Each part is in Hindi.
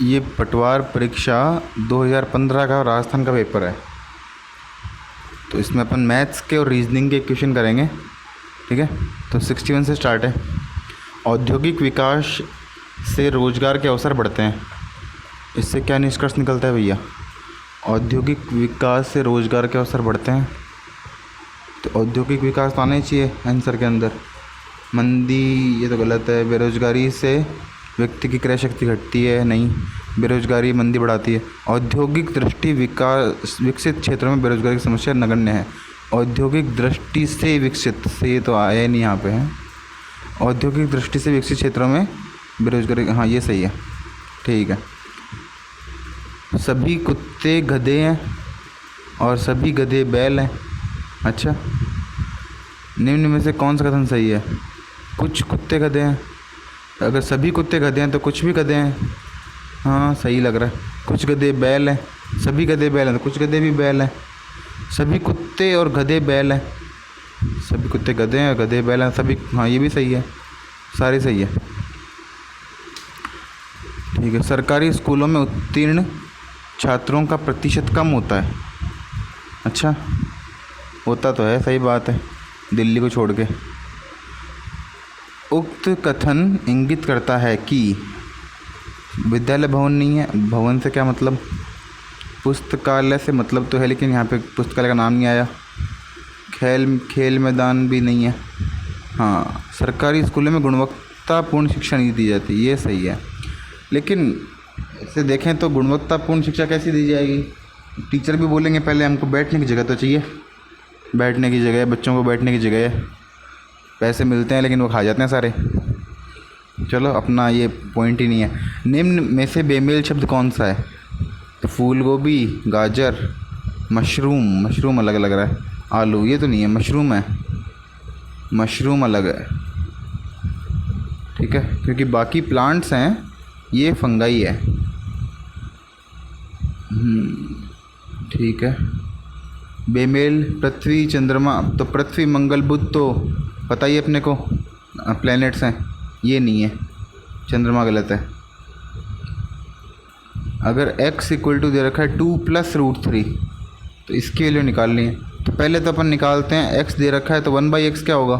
ये पटवार परीक्षा 2015 का राजस्थान का पेपर है। तो इसमें अपन मैथ्स के और रीजनिंग के क्वेश्चन करेंगे, ठीक है। तो 61 से स्टार्ट है। औद्योगिक विकास से रोजगार के अवसर बढ़ते हैं। इससे क्या निष्कर्ष निकलता है भैया? औद्योगिक विकास से रोजगार के अवसर बढ़ते हैं, तो औद्योगिक विकास तो आना ही चाहिए आंसर के अंदर। मंदी, ये तो गलत है। बेरोजगारी से व्यक्ति की क्रय शक्ति घटती है, नहीं। बेरोजगारी मंदी बढ़ाती है। औद्योगिक दृष्टि विकास विकसित क्षेत्रों में बेरोजगारी की समस्या नगण्य है। औद्योगिक दृष्टि से विकसित से, ये तो आया नहीं यहाँ पे है। औद्योगिक दृष्टि से विकसित क्षेत्रों में बेरोजगारी, हाँ ये सही है, ठीक है। सभी कुत्ते गधे हैं और सभी गधे बैल हैं। अच्छा, निम्न में से कौन सा कथन सही है? कुछ कुत्ते गधे हैं। अगर सभी कुत्ते गधे हैं तो कुछ भी गधे हैं, हाँ सही लग रहा है। कुछ गधे बैल हैं, सभी गधे बैल हैं तो कुछ गधे भी बैल हैं। सभी कुत्ते और गधे बैल हैं, सभी कुत्ते गधे हैं और गधे बैल हैं सभी, हाँ ये भी सही है, सारे सही है, ठीक है। सरकारी स्कूलों में उत्तीर्ण छात्रों का प्रतिशत कम होता है। अच्छा, होता तो है, सही बात है, दिल्ली को छोड़ के। उक्त कथन इंगित करता है कि विद्यालय भवन नहीं है। भवन से क्या मतलब? पुस्तकालय से मतलब तो है, लेकिन यहाँ पे पुस्तकालय का नाम नहीं आया। खेल मैदान भी नहीं है। हाँ, सरकारी स्कूलों में गुणवत्तापूर्ण शिक्षा नहीं दी जाती, ये सही है। लेकिन इसे देखें तो गुणवत्तापूर्ण शिक्षा कैसी दी जाएगी? टीचर भी बोलेंगे पहले हमको बैठने की जगह तो चाहिए, बैठने की जगह, बच्चों को बैठने की जगह है। पैसे मिलते हैं लेकिन वो खा जाते हैं सारे। चलो, अपना ये पॉइंट ही नहीं है। निम्न में से बेमेल शब्द कौन सा है? तो फूल गोभी, गाजर, मशरूम। मशरूम अलग लग रहा है। आलू, ये तो नहीं है, मशरूम है, मशरूम अलग है, ठीक है, क्योंकि बाकी प्लांट्स हैं, ये फंगाई है। ठीक है। बेमेल पृथ्वी चंद्रमा, तो पृथ्वी मंगल बुध तो पता ही अपने को प्लैनेट्स हैं, ये नहीं है, चंद्रमा गलत है। अगर x इक्वल टू दे रखा है 2 + √3, तो इसकी वैल्यू निकालनी है। तो पहले तो अपन निकालते हैं, x दे रखा है तो 1/x क्या होगा?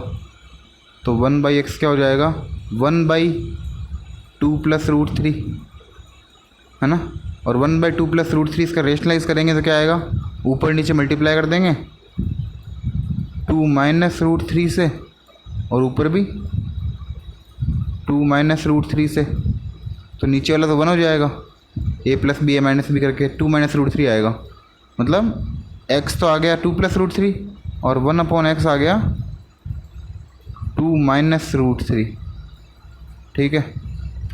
तो 1/x क्या हो जाएगा? 1/2 + √3 है ना। और 1/2 + √3 इसका रेशनलाइज करेंगे तो क्या आएगा? ऊपर नीचे मल्टीप्लाई कर देंगे 2 - √3 से, और ऊपर भी 2 - √3 से, तो नीचे वाला तो 1 हो जाएगा। a + b a - b करके 2 - √3 आएगा। मतलब x तो आ गया 2 + √3 और 1/x आ गया 2 - √3, ठीक है।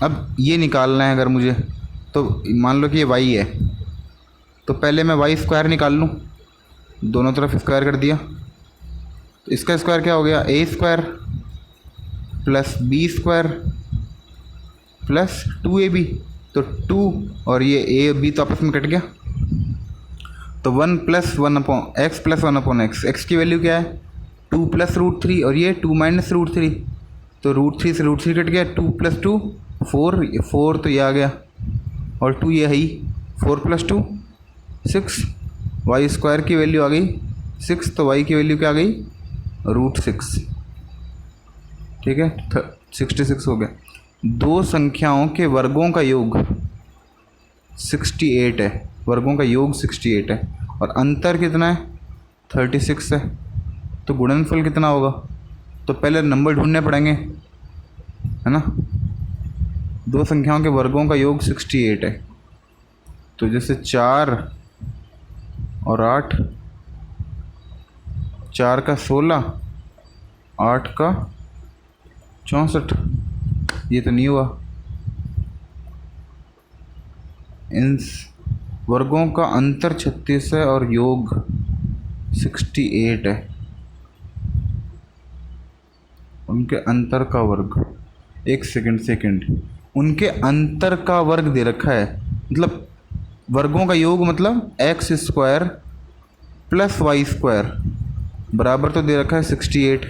अब ये निकालना है अगर मुझे, तो मान लो कि ये y है, तो पहले मैं y² निकाल लूँ। दोनों तरफ स्क्वायर कर दिया, तो इसका स्क्वायर क्या हो गया? a² + b² + 2ab, तो 2 और ये a b तो आपस में कट गया, तो 1 + 1/x + 1/x। x की वैल्यू क्या है? 2 + √3 और ये 2 - √3, तो √3 से √3 कट गया, 2 + 2 4, 4 तो ये आ गया, और 2 ये है ही, 4 + 2 6, y² की वैल्यू आ गई 6, तो y की वैल्यू क्या आ गई? √6, ठीक है, 66 हो गया। दो संख्याओं के वर्गों का योग 68 है, वर्गों का योग 68 है, और अंतर कितना है? 36 है। तो गुणनफल कितना होगा? तो पहले नंबर ढूंढने पड़ेंगे, है ना। दो संख्याओं के वर्गों का योग 68 है, तो जैसे 4 और 8, 4 का 16, 8 का 64, ये तो नहीं हुआ। इन वर्गों का अंतर 36 है और योग 68 है। उनके अंतर का वर्ग, एक सेकंड, उनके अंतर का वर्ग दे रखा है, मतलब वर्गों का योग मतलब x² + y² बराबर तो दे रखा है 68,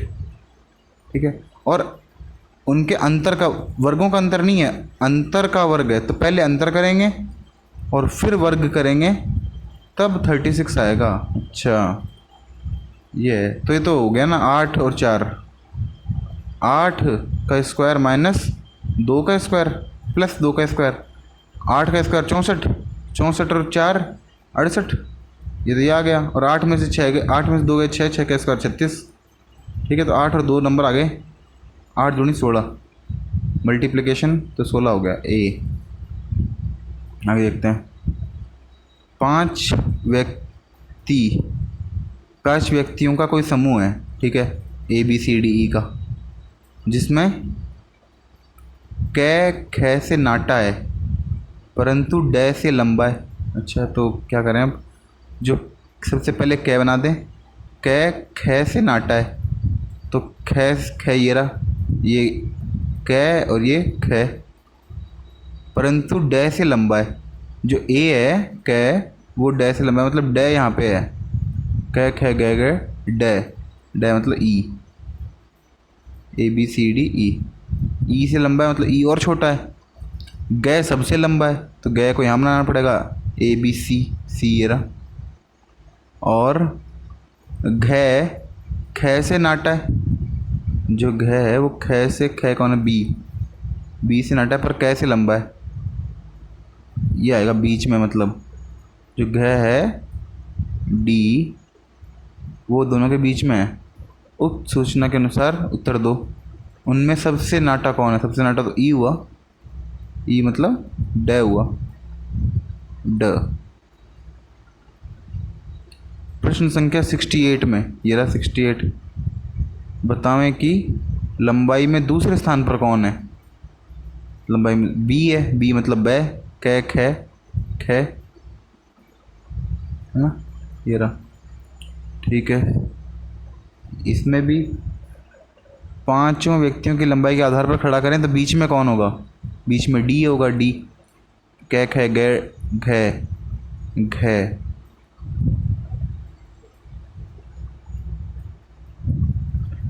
ठीक है। और उनके अंतर का, वर्गों का अंतर नहीं है, अंतर का वर्ग है। तो पहले अंतर करेंगे और फिर वर्ग करेंगे, तब 36 आएगा। अच्छा, ये है। तो ये तो हो गया ना 8 और 4, 8 का स्क्वायर माइनस 2 का स्क्वायर प्लस 2 का स्क्वायर, 8 का स्क्वायर 64, 64 और 4 68, ये तो ये आ गया। और 8 में से 6 गए, 8 में से 2 गए 6, 6 का स्क्वायर 36। ठीक है, तो 8 और 2 नंबर आ गए, 8 दूनी 16, मल्टीप्लिकेशन तो 16 हो गया ए। आगे देखते हैं। 5 व्यक्ति, 5 व्यक्तियों का कोई समूह है, ठीक है, A B C D E का, जिसमें कै ख से नाटा है परंतु डे से लंबा है। अच्छा, तो क्या करें अब, जो सबसे पहले कै बना दें, कै ख से नाटा है, तो ख ये रहा, ये कै और ये ख, परंतु डे से लंबा है। जो ए है कै, वो डे से लंबा है, मतलब डे यहाँ पे है, कै ख गए गए डे, डे मतलब ई, A B C D E से लंबा है, मतलब ई और छोटा है। गै सबसे लंबा है, तो गै को यहाँ बनाना पड़ेगा, ए बी सी, सी ये रहा। और घै ख से नाटा है, जो घै है वो ख से, ख कौन है, बी से नाटा है पर कै से लंबा है, ये आएगा बीच में। मतलब जो घै है डी, वो दोनों के बीच में है। उक्त सूचना के अनुसार उत्तर दो, उनमें सबसे नाटा कौन है। सबसे नाटा तो ई हुआ, ई मतलब ड हुआ, ड। प्रश्न संख्या 68 में, ये रहा 68, बतावें कि लंबाई में दूसरे स्थान पर कौन है। लंबाई में बी है, बी मतलब बै, कै ख ख, है ना, ये रहा। ठीक है, इसमें भी पांचों व्यक्तियों की लंबाई के आधार पर खड़ा करें तो बीच में कौन होगा, बीच में डी होगा, डी, कै ख गै घ।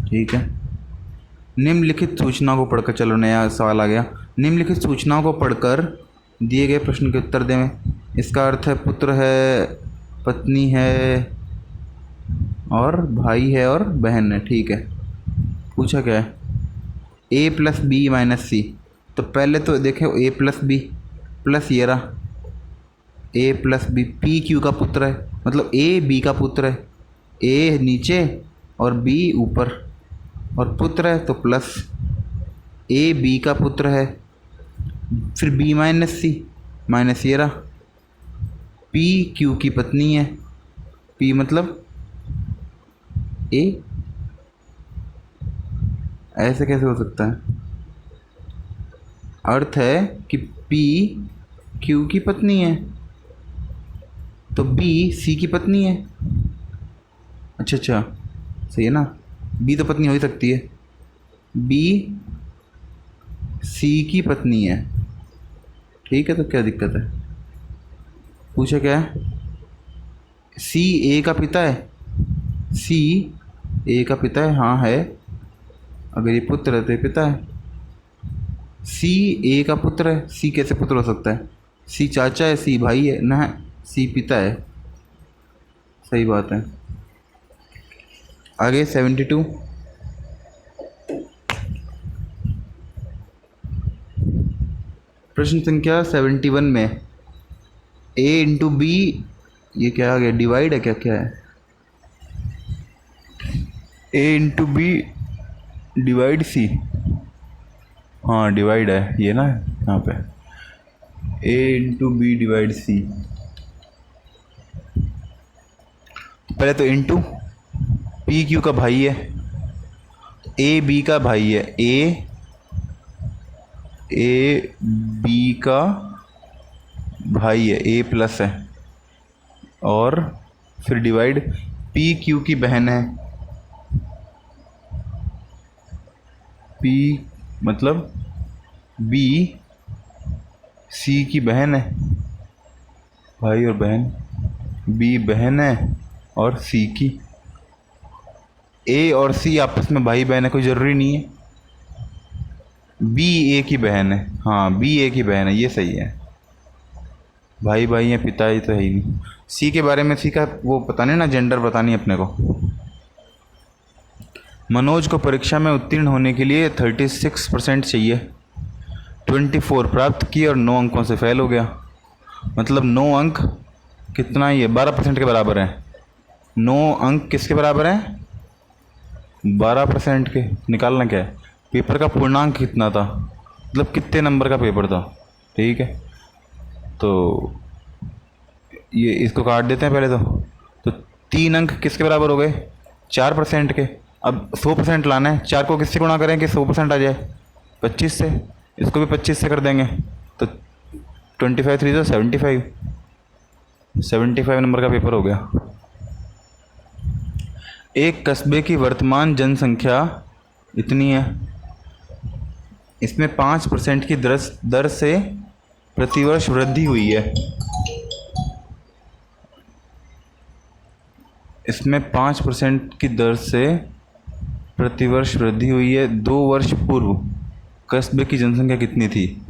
ठीक है, निम्नलिखित सूचनाओं को पढ़कर, चलो नया सवाल आ गया। निम्नलिखित सूचनाओं को पढ़कर दिए गए प्रश्न के उत्तर दें। इसका अर्थ है पुत्र है, पत्नी है, और भाई है और बहन है। ठीक है, पूछा क्या है, ए प्लस बी माइनस सी। तो पहले तो देखो ए प्लस बी प्लस ये रहा, ए प्लस बी, पी क्यू का पुत्र है, मतलब ए बी का पुत्र है, ए नीचे और बी ऊपर, और पुत्र है तो प्लस, ए बी का पुत्र है, फिर बी माइनस सी, माइनस ये रहा, पी क्यू की पत्नी है, पी मतलब ए, ऐसे कैसे हो सकता है, अर्थ है कि पी क्यू की पत्नी है तो बी सी की पत्नी है। अच्छा अच्छा, सही है ना, बी तो पत्नी हो ही सकती है, बी सी की पत्नी है। ठीक है, तो क्या दिक्कत है, पूछा क्या है, सी ए का पिता है, सी ए का पिता है, हाँ है, अगर ये पुत्र है तो ये पिता है। सी ए का पुत्र है, सी कैसे पुत्र हो सकता है, सी चाचा है, सी भाई है ना, सी पिता है, सही बात है। आगे 72, प्रश्न संख्या 71 में ए इंटू बी, ये क्या आ गया, डिवाइड है क्या, क्या है, ए इंटू बी डिवाइड सी, हाँ डिवाइड है ये ना, यहाँ पे ए इंटू बी डिवाइड सी। पहले तो इंटू, पी क्यू का भाई है, ए बी का भाई है, ए बी का भाई है, ए प्लस है, और फिर डिवाइड, पी क्यू की बहन है, पी मतलब बी सी की बहन है, भाई और बहन, बी बहन है और सी की, ए और सी आपस में भाई बहन है, कोई ज़रूरी नहीं है, बी ए की बहन है, हाँ बी ए की बहन है, ये सही है। भाई भाई या पिता ही तो है ही नहीं। सी के बारे में, सी का वो पता नहीं ना, जेंडर पता नहीं अपने को। मनोज को परीक्षा में उत्तीर्ण होने के लिए 36% चाहिए, 24 प्राप्त किए और 9 अंकों से फेल हो गया। मतलब 9 अंक कितना, ये 12% के बराबर है। 9 अंक किसके बराबर हैं? 12% के। निकालना क्या है, पेपर का पूर्णांक कितना था, मतलब कितने नंबर का पेपर था। ठीक है, तो ये इसको काट देते हैं पहले तो 3 अंक किसके बराबर हो गए? 4% के। अब 100% लाना है, 4 को किससे गुणा करें कि 100% आ जाए? 25 से। इसको भी 25 से कर देंगे तो 25 3 75, 75 नंबर का पेपर हो गया। एक कस्बे की वर्तमान जनसंख्या इतनी है, इसमें 5% की दर से प्रतिवर्ष वृद्धि हुई है। इसमें 5% की दर से प्रतिवर्ष वृद्धि हुई है। 2 वर्ष पूर्व कस्बे की जनसंख्या कितनी थी?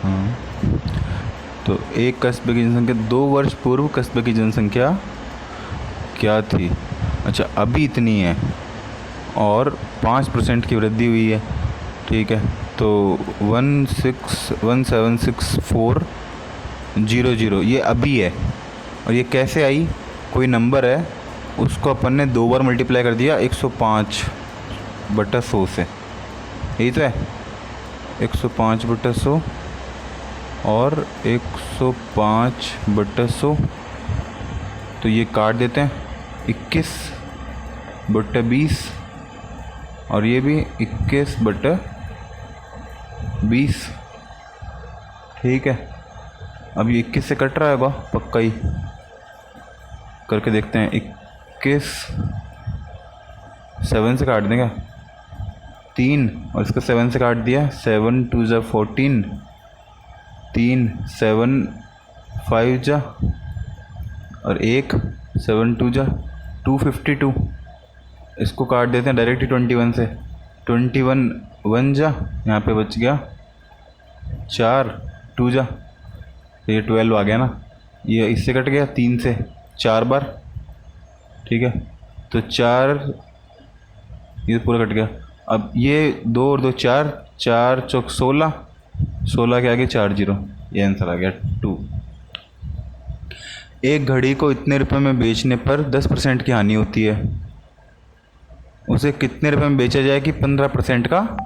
हाँ, तो एक कस्बे की जनसंख्या 2 वर्ष पूर्व कस्बे की जनसंख्या क्या थी? अच्छा, अभी इतनी है और 5% की वृद्धि हुई है। ठीक है, तो 1617640 ये अभी है। और ये कैसे आई? कोई नंबर है, उसको अपन ने 2 बार मल्टीप्लाई कर दिया 105/100 से, यही तो है। 105/100 और 105/100, तो ये काट देते हैं 21/20 और ये भी 21/20। ठीक है, अब ये 21 से कट रहा होगा पक्का ही, करके देखते हैं। 21 7 से काट देंगे 3, और इसको 7 से काट दिया, 7 2 ज़ा 14, 3 7 5 जा और 1 7 2 जा 252। इसको काट देते हैं डायरेक्ट ही 21 से, 21 1 जा, यहाँ पे बच गया 4 2 जा, तो ये 12 आ गया ना। ये इससे कट गया 3 से 4 बार। ठीक है, तो 4, ये पूरा कट गया। अब ये 2 और 2 4, 4 चौक 16, 16 के आगे 4 0, ये आंसर आ गया 2। एक घड़ी को इतने रुपए में बेचने पर 10% की हानि होती है, उसे कितने रुपए में बेचा जाए कि 15% का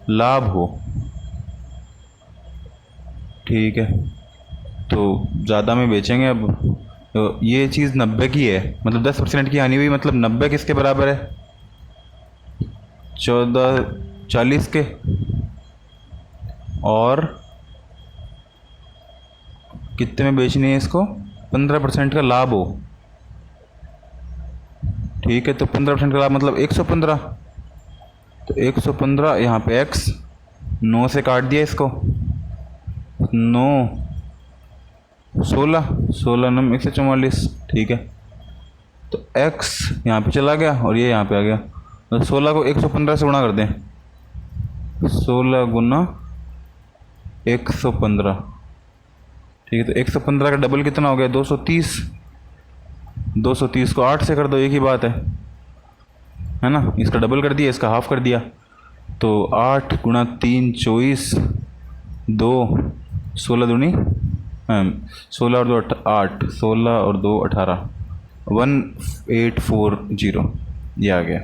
लाभ हो? ठीक है, तो ज़्यादा में बेचेंगे। अब तो ये चीज़ 90 की है, मतलब 10% की हानि हुई, मतलब 90 किसके बराबर है? 14 40 के, और कितने में बेचनी है इसको? 15% का लाभ हो। ठीक है, तो 15% का लाभ मतलब 115, तो 115 यहाँ पे x, 9 से काट दिया इसको, 9 16, 16 9 144। ठीक है, तो x यहाँ पे चला गया और ये यहाँ पे आ गया, तो 16 को 115 से गुणा कर दें, 16 गुना 115। ठीक है, तो 115 का डबल कितना हो गया? 230। 230 को 8 से कर दो, एक ही बात है ना। इसका डबल कर दिया, इसका हाफ कर दिया, तो 8 गुणा 3 24, 2 16 दूनी 16 और 2 8, 16 और 2 18, 1840, ये आ गया।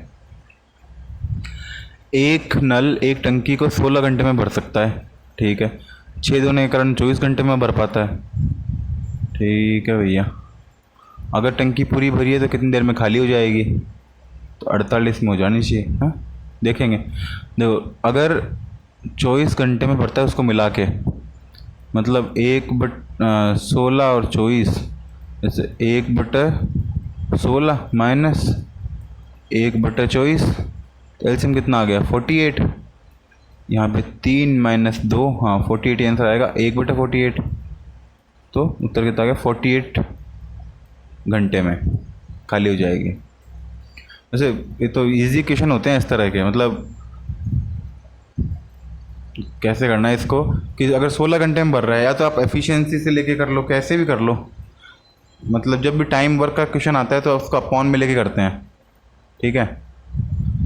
एक नल एक टंकी को 16 घंटे में भर सकता है। ठीक है, 6 होने के कारण 24 घंटे में भर पाता है। ठीक है भैया, अगर टंकी पूरी भरी है तो कितनी देर में खाली हो जाएगी? तो 48 में हो जानी चाहिए। हाँ, देखेंगे। देखो, अगर 24 घंटे में भरता है उसको मिला के, मतलब 1/16 और 24, जैसे 1/16 माइनस 1/24, तो एलसीएम कितना आ गया? 48। यहाँ पे 3 माइनस 2, हाँ 48 आंसर आएगा, 1/48। तो उत्तर कितना आ गया? 48 घंटे में खाली हो जाएगी। वैसे ये तो इजी क्वेश्चन होते हैं इस तरह के, मतलब कैसे करना है इसको कि अगर 16 घंटे में भर रहा है, या तो आप एफिशिएंसी से लेके कर लो, कैसे भी कर लो, मतलब जब भी टाइम वर्क का क्वेश्चन आता है तो उसको अपॉन में लेके करते हैं, ठीक है।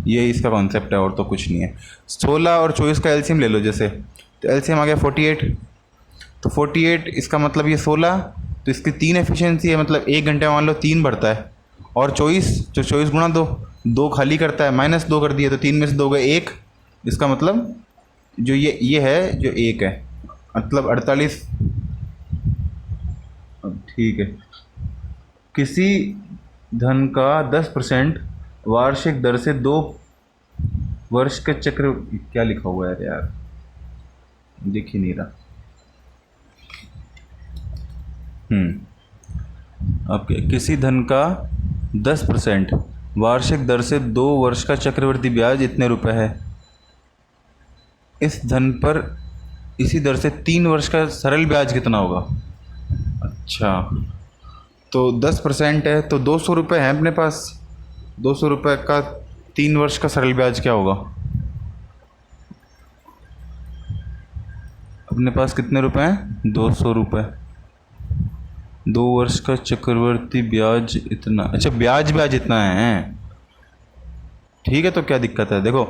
ये इसका कॉन्सेप्ट है और तो कुछ नहीं है। 16 और 24 का एलसीएम ले लो जैसे, तो एलसीएम आ गया 48, तो 48 इसका मतलब ये 16, तो इसकी 3 एफिशिएंसी है, मतलब 1 घंटे में मान लो 3 भरता है, और 24 जो 24 गुणा 2, 2 खाली करता है, -2 कर दिया, तो 3 में से 2 गए 1, इसका मतलब जो ये है जो 1 है, मतलब 48। ठीक है। किसी धन का 10% वार्षिक दर से 2 वर्ष के चक्र, क्या लिखा हुआ है यार, दिख ही नहीं रहा। अब किसी धन का 10% वार्षिक दर से 2 वर्ष का चक्रवृद्धि ब्याज इतने रुपए है। इस धन पर इसी दर से 3 वर्ष का सरल ब्याज कितना होगा। अच्छा, तो 10% है तो 200 रुपये है अपने पास, 200 रुपये का 3 वर्ष का सरल ब्याज क्या होगा। अपने पास कितने रुपए हैं, 200 रुपये, 2 वर्ष का चक्रवर्ती ब्याज इतना, अच्छा ब्याज इतना है, ठीक है। तो क्या दिक्कत है, देखो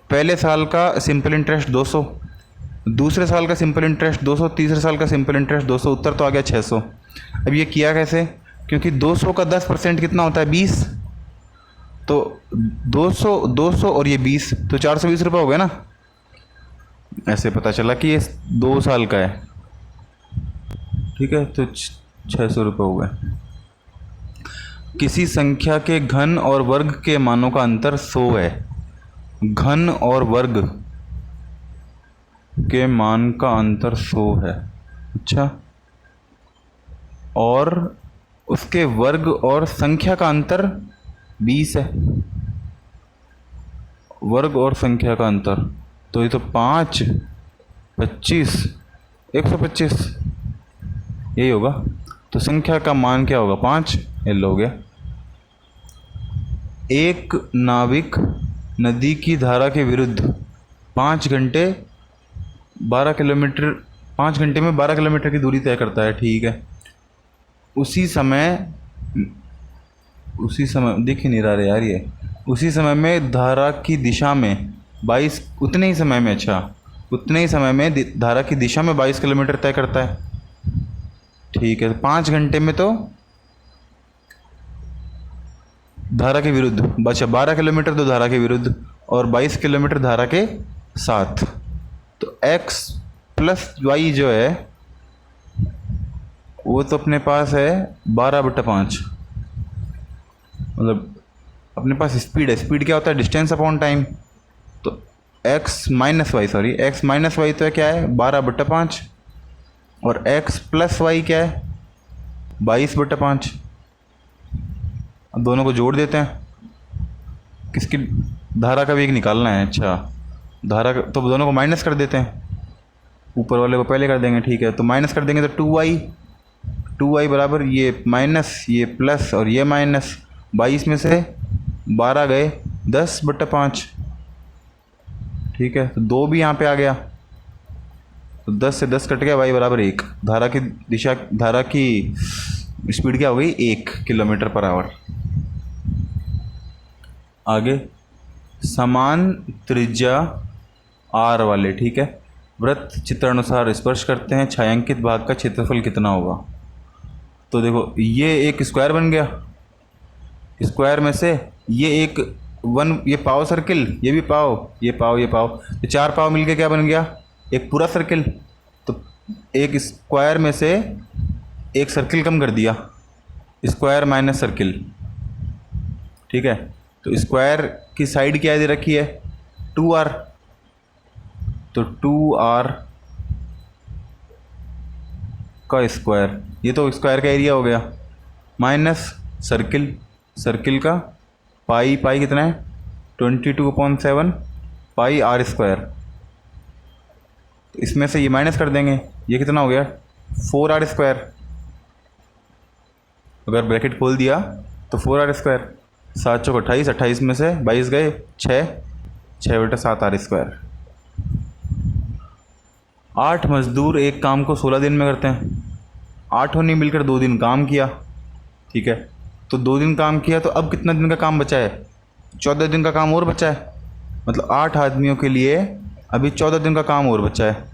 पहले साल का सिंपल इंटरेस्ट 200, दूसरे साल का सिंपल इंटरेस्ट 200, तीसरे साल का सिंपल इंटरेस्ट 200, उत्तर तो आ गया 600। अब ये किया कैसे, क्योंकि 200 का 10% कितना होता है 20, तो 200 और ये 20, तो 420 रुपये हो गए ना। ऐसे पता चला कि ये 2 साल का है, ठीक है, तो 600 रुपये हो गए। किसी संख्या के घन और वर्ग के मानों का अंतर 100 है। घन और वर्ग के मान का अंतर 100 है, अच्छा, और उसके वर्ग और संख्या का अंतर 20 है। वर्ग और संख्या का अंतर, तो ये तो 5, 25, 125 यही होगा। तो संख्या का मान क्या होगा, 5, एल हो गया। एक नाविक नदी की धारा के विरुद्ध 5 घंटे 12 किलोमीटर 5 घंटे में 12 किलोमीटर की दूरी तय करता है, ठीक है। उसी समय दिख ही नहीं रहा है यार ये, उसी समय में धारा की दिशा में 22, उतने ही समय में, अच्छा उतने ही समय में धारा की दिशा में 22 किलोमीटर तय करता है, ठीक है। 5 घंटे में तो धारा के विरुद्ध, अच्छा 12 किलोमीटर तो धारा के विरुद्ध और 22 किलोमीटर धारा के साथ, तो x प्लस वाई जो है वो तो अपने पास है 12/5, मतलब अपने पास स्पीड है, स्पीड क्या होता है, डिस्टेंस अपॉन टाइम, तो x माइनस वाई तो क्या है 12/5, और x प्लस वाई क्या है 22/5। अब दोनों को जोड़ देते हैं, किसकी धारा का वेग निकालना है, अच्छा धारा का, तो दोनों को माइनस कर देते हैं, ऊपर वाले को पहले कर देंगे, ठीक है। तो माइनस कर देंगे तो 2y बराबर ये माइनस ये प्लस और ये माइनस, 22 में से 12 गए 10/5, ठीक है। तो 2 भी यहाँ पे आ गया, तो 10 से 10 कट गया, y बराबर 1। धारा की स्पीड क्या हो गई 1 किलोमीटर पर आवर। आगे समान त्रिज्या r वाले, ठीक है, वृत्त चित्रानुसार स्पर्श करते हैं, छायांकित भाग का क्षेत्रफल कितना होगा। तो देखो ये एक स्क्वायर बन गया, स्क्वायर में से ये एक ये पाव सर्किल, ये भी पाव, ये पाव, ये पाव, तो 4 पाव मिलके क्या बन गया, एक पूरा सर्किल। तो एक स्क्वायर में से एक सर्किल कम कर दिया, स्क्वायर माइनस सर्किल, ठीक है। तो स्क्वायर की साइड क्या दे रखी है 2r, तो 2r का स्क्वायर, ये तो स्क्वायर का एरिया हो गया, माइनस सर्किल का पाई कितना है 22/7 पाई r स्क्वायर। तो इसमें से ये माइनस कर देंगे, ये कितना हो गया 4r स्क्वायर, अगर ब्रैकेट खोल दिया तो 4r स्क्वायर। 7 चौक 28, 28 में से 22 गए, 6, 6/7 आर स्क्वायर। 8 मजदूर एक काम को 16 दिन में करते हैं। 8 ने मिलकर 2 दिन काम किया, ठीक है। तो 2 दिन काम किया, तो अब कितना दिन का काम बचा है? 14 दिन का काम और बचा है। मतलब 8 आदमियों के लिए अभी 14 दिन का काम और बचा है।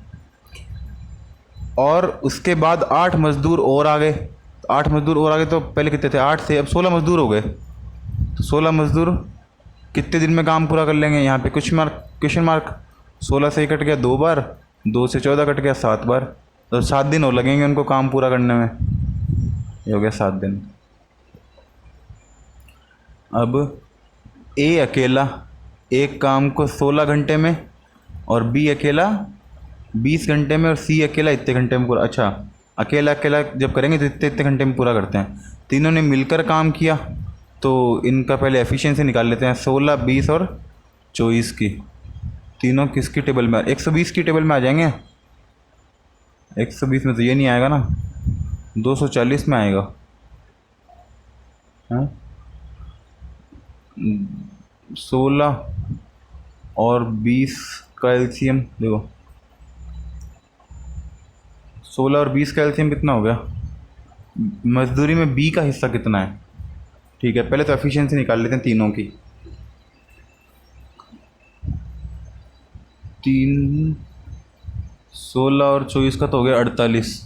और उसके बाद 8 मजदूर और आ गए। तो 8 मजदूर और आ गए, तो पहले कितने थे? 8 थे, अब 16 मजदूर हो गए। तो 16 मजदूर कितने दिन में काम पूरा कर लेंगे? यहाँ पे क्वेश्चन मार्क। 16 से ही कट गया 2 बार, 2 से 14 कट गया 7 बार, तो 7 दिन और लगेंगे उनको काम पूरा करने में। ये हो गया 7 दिन। अब ए अकेला एक काम को 16 घंटे में, और बी अकेला 20 घंटे में, और सी अकेला इतने घंटे में पूरा। अच्छा, अकेला अकेला जब करेंगे तो इतने इतने घंटे में पूरा करते हैं। तीनों ने मिलकर काम किया, तो इनका पहले एफिशिएंसी निकाल लेते हैं। 16, 20 और 24 की। तीनों किसकी टेबल में? 120 की टेबल में आ जाएंगे। 120 में तो ये नहीं आएगा ना, 240 में आएगा। हाँ, 16 और 20 का एलसीएम देखो, 16 और 20 का एलसीएम कितना हो गया? मजदूरी में बी का हिस्सा कितना है? ठीक है, पहले तो एफिशिएंसी निकाल लेते हैं तीनों की। 3, 16 और 24 का तो हो गया 48।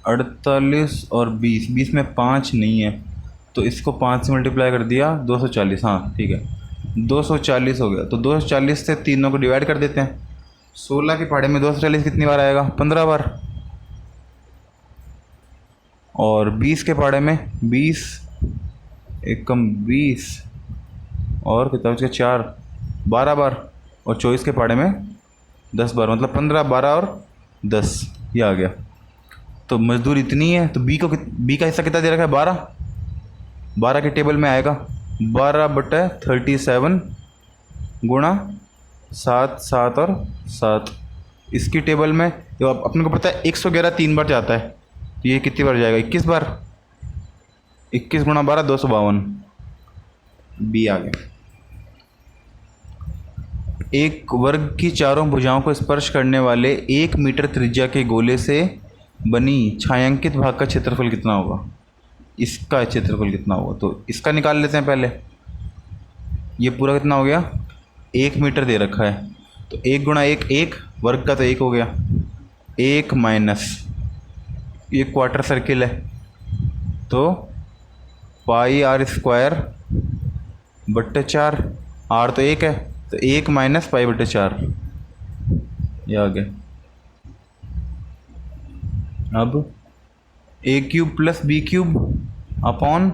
48 और 20, 20 में 5 नहीं है, तो इसको 5 से मल्टीप्लाई कर दिया, 240। हाँ ठीक है, 240 हो गया। तो 240 से तीनों को डिवाइड कर देते हैं। 16 के पहाड़े में 240 कितनी बार आएगा? 15 बार। और 20 के पहाड़े में 20 एक कम 20 और कितना बच गया? 4, 12 बार। और 24 के पहाड़े में 10 बार, मतलब 15, 12 और 10, ये आ गया। तो मजदूर इतनी है, तो बी का हिस्सा कितना दे रखा है? 12। 12 के टेबल में आएगा 12/37 गुणा 7, 7 और 7। इसकी टेबल में जो अपने को पता है 111 3 बार जाता है, तो ये कितनी बार जाएगा? 21 बार। 21 गुणा 12, 252। बी आ गया। एक वर्ग की चारों भुजाओं को स्पर्श करने वाले 1 मीटर त्रिज्या के गोले से बनी छायांकित भाग का क्षेत्रफल कितना होगा? इसका क्षेत्रफल कितना होगा? तो इसका निकाल लेते हैं पहले। ये पूरा कितना हो गया? 1 मीटर दे रखा है, तो 1 गुणा 1, 1 वर्ग का तो 1 हो गया। 1 माइनस ये क्वार्टर सर्किल है, तो पाई आर स्क्वायर बट्टे 4। आर तो 1 है, तो 1 माइनस पाई बट्टे 4, ये आ गया। अब a cube plus b cube upon,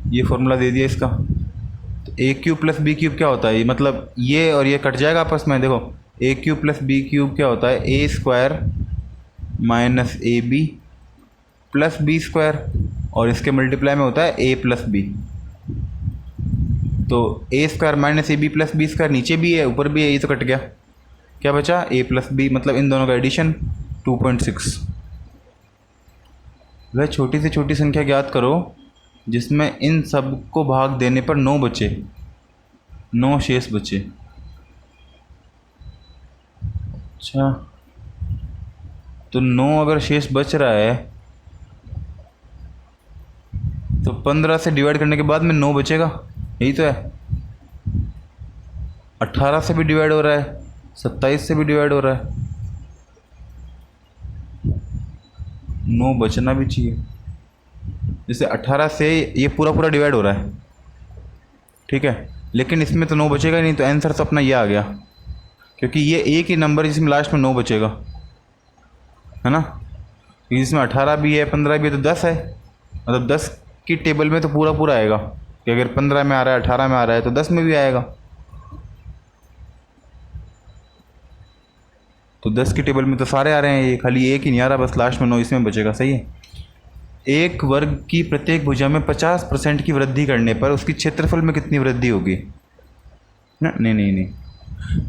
ये फॉर्मूला दे दिया इसका। तो a cube plus b cube क्या होता है? ये मतलब ये और ये कट जाएगा आपस में। देखो, a cube plus b cube क्या होता है? A square minus a b plus b square, और इसके मल्टीप्लाई में होता है ए प्लस बी। तो a square minus a b plus b square नीचे भी है ऊपर भी है, ये तो कट गया। क्या बचा? ए प्लस बी, मतलब इन दोनों का एडिशन 2.6। वह छोटी से छोटी संख्या ज्ञात करो जिसमें इन सब को भाग देने पर 9 बचे, 9 शेष बचे। अच्छा, तो 9 अगर शेष बच रहा है तो 15 से डिवाइड करने के बाद में 9 बचेगा, यही तो है। 18 से भी डिवाइड हो रहा है, 27 से भी डिवाइड हो रहा है, 9 बचना भी चाहिए। जैसे 18 से ये पूरा पूरा डिवाइड हो रहा है, ठीक है, लेकिन इसमें तो 9 बचेगा ही नहीं, तो आंसर तो अपना ये आ गया, क्योंकि ये एक ही नंबर जिसमें लास्ट में 9 बचेगा, है ना। इसमें 18 भी है, 15 भी है, तो 10 है, मतलब 10 की टेबल में तो पूरा पूरा आएगा कि अगर 15 में आ रहा है, 18 में आ रहा है, तो 10 में भी आएगा। तो 10 की टेबल में तो सारे आ रहे हैं, ये खाली एक ही नहीं आ रहा, बस लास्ट में 9 इसमें बचेगा। सही है। एक वर्ग की प्रत्येक भुजा में 50% की वृद्धि करने पर उसकी क्षेत्रफल में कितनी वृद्धि होगी? ना, नहीं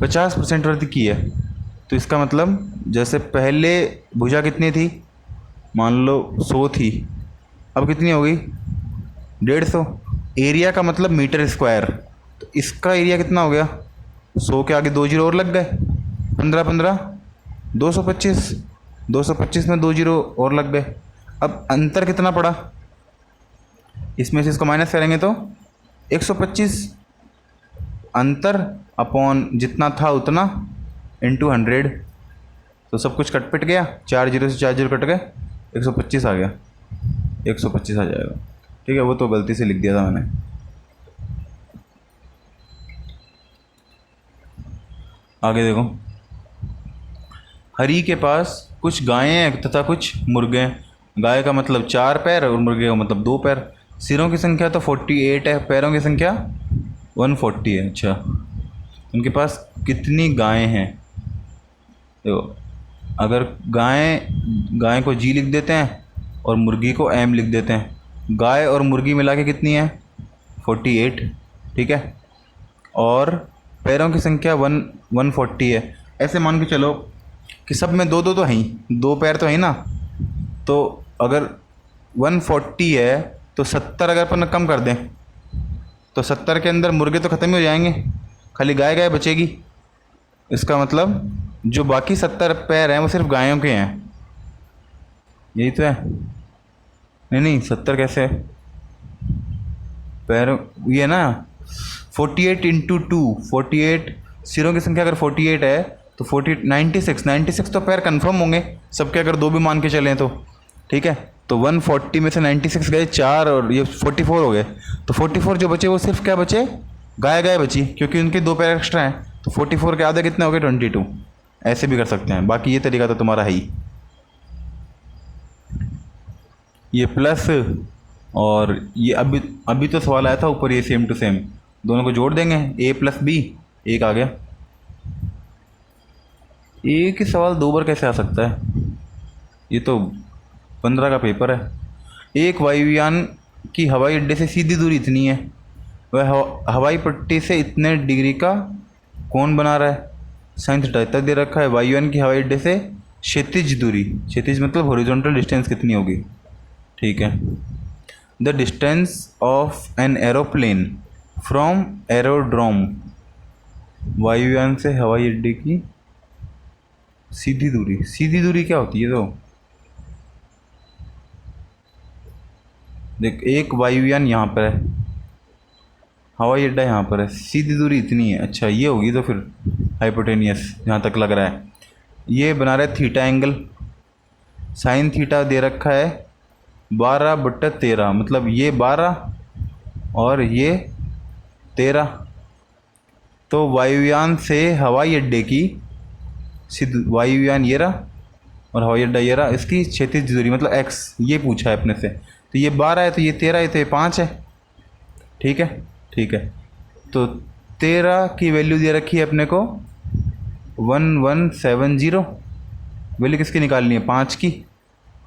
50% वृद्धि की है, तो इसका मतलब जैसे पहले भुजा कितनी थी, मान लो 100 थी, अब कितनी हो गई? 150। एरिया का मतलब मीटर स्क्वायर, तो इसका एरिया कितना हो गया, 100 के आगे 2 जीरो और लग गए, 15 15 225, 225 में 2 जीरो और लग गए। अब अंतर कितना पड़ा, इसमें से इसको माइनस करेंगे तो 125, अंतर अपॉन जितना था उतना इंटू 100, तो सब कुछ कट पिट गया, 4 जीरो से 4 जीरो कट गए, 125 आ गया, 125 आ जाएगा। ठीक है, वो तो गलती से लिख दिया था मैंने। आगे देखो, हरी के पास कुछ गायें हैं तथा कुछ मुर्गे हैं। गाय का मतलब 4 पैर और मुर्गे का मतलब 2 पैर। सिरों की संख्या तो 48 है, पैरों की संख्या 140 है। अच्छा, उनके पास कितनी गायें हैं। देखो, अगर गाय को जी लिख देते हैं और मुर्गी को एम लिख देते हैं, गाय और मुर्गी मिला के कितनी है 48, ठीक है, और पैरों की संख्या 140 है। ऐसे मान के चलो कि सब में 2 2 तो हैं ही, 2 पैर तो है ना, तो अगर 140 है तो 70 अगर अपन कम कर दें तो 70 के अंदर मुर्गे तो ख़त्म ही हो जाएंगे, खाली गाय गाय बचेगी। इसका मतलब जो बाकी 70 पैर हैं वो सिर्फ गायों के हैं, यही तो है। नहीं नहीं, 70 कैसे है, पैर ये ना 48 इंटू 2, 48 सिरों की संख्या अगर 48 है तो 40 96 तो पैर कंफर्म होंगे सबके, अगर 2 भी मान के चलें तो, ठीक है। तो 140 में से 96 गए 4 और ये 44 हो गए, तो 44 जो बचे वो सिर्फ क्या बचे, गाय गाय बची, क्योंकि उनके 2 पैर एक्स्ट्रा हैं। तो 44 के आधे कितने हो गए 22। ऐसे भी कर सकते हैं, बाकी ये तरीका तो तुम्हारा है ही। ये प्लस और ये अभी तो सवाल आया था ऊपर, ये सेम टू सेम, दोनों को जोड़ देंगे, a प्लस बी, एक आ गया। एक ही सवाल 2 बार कैसे आ सकता है, ये तो 15 का पेपर है। एक वायुयान की हवाई अड्डे से सीधी दूरी इतनी है, वह हवाई पट्टी से इतने डिग्री का कोण बना रहा है, साइन थीटा इतना दे रखा है। वायुयान की हवाई अड्डे से क्षैतिज दूरी, क्षैतिज मतलब हॉरिजॉन्टल डिस्टेंस कितनी होगी, ठीक है। The distance of an aeroplane from aerodrome, वायुयान से हवाई अड्डे की सीधी दूरी, सीधी दूरी क्या होती है, तो देख, एक वायुयान यहाँ पर है, हवाई अड्डा यहाँ पर है, सीधी दूरी इतनी है। अच्छा, ये होगी तो फिर हाइपोटेनियस जहाँ तक लग रहा है। ये बना रहा है थीटा एंगल, साइन थीटा दे रखा है 12/13, मतलब ये 12 और ये 13। तो वायुयान से हवाई अड्डे की वायुयान ये रहा और हवाई अड्डा ये रहा, इसकी क्षैतिज दूरी मतलब x, ये पूछा है अपने से। तो ये 12 है तो ये 13 है तो ये 5 है, ठीक है, ठीक है। तो 13 की वैल्यू दे रखी है अपने को 1170, वैल्यू किसकी निकालनी है 5 की।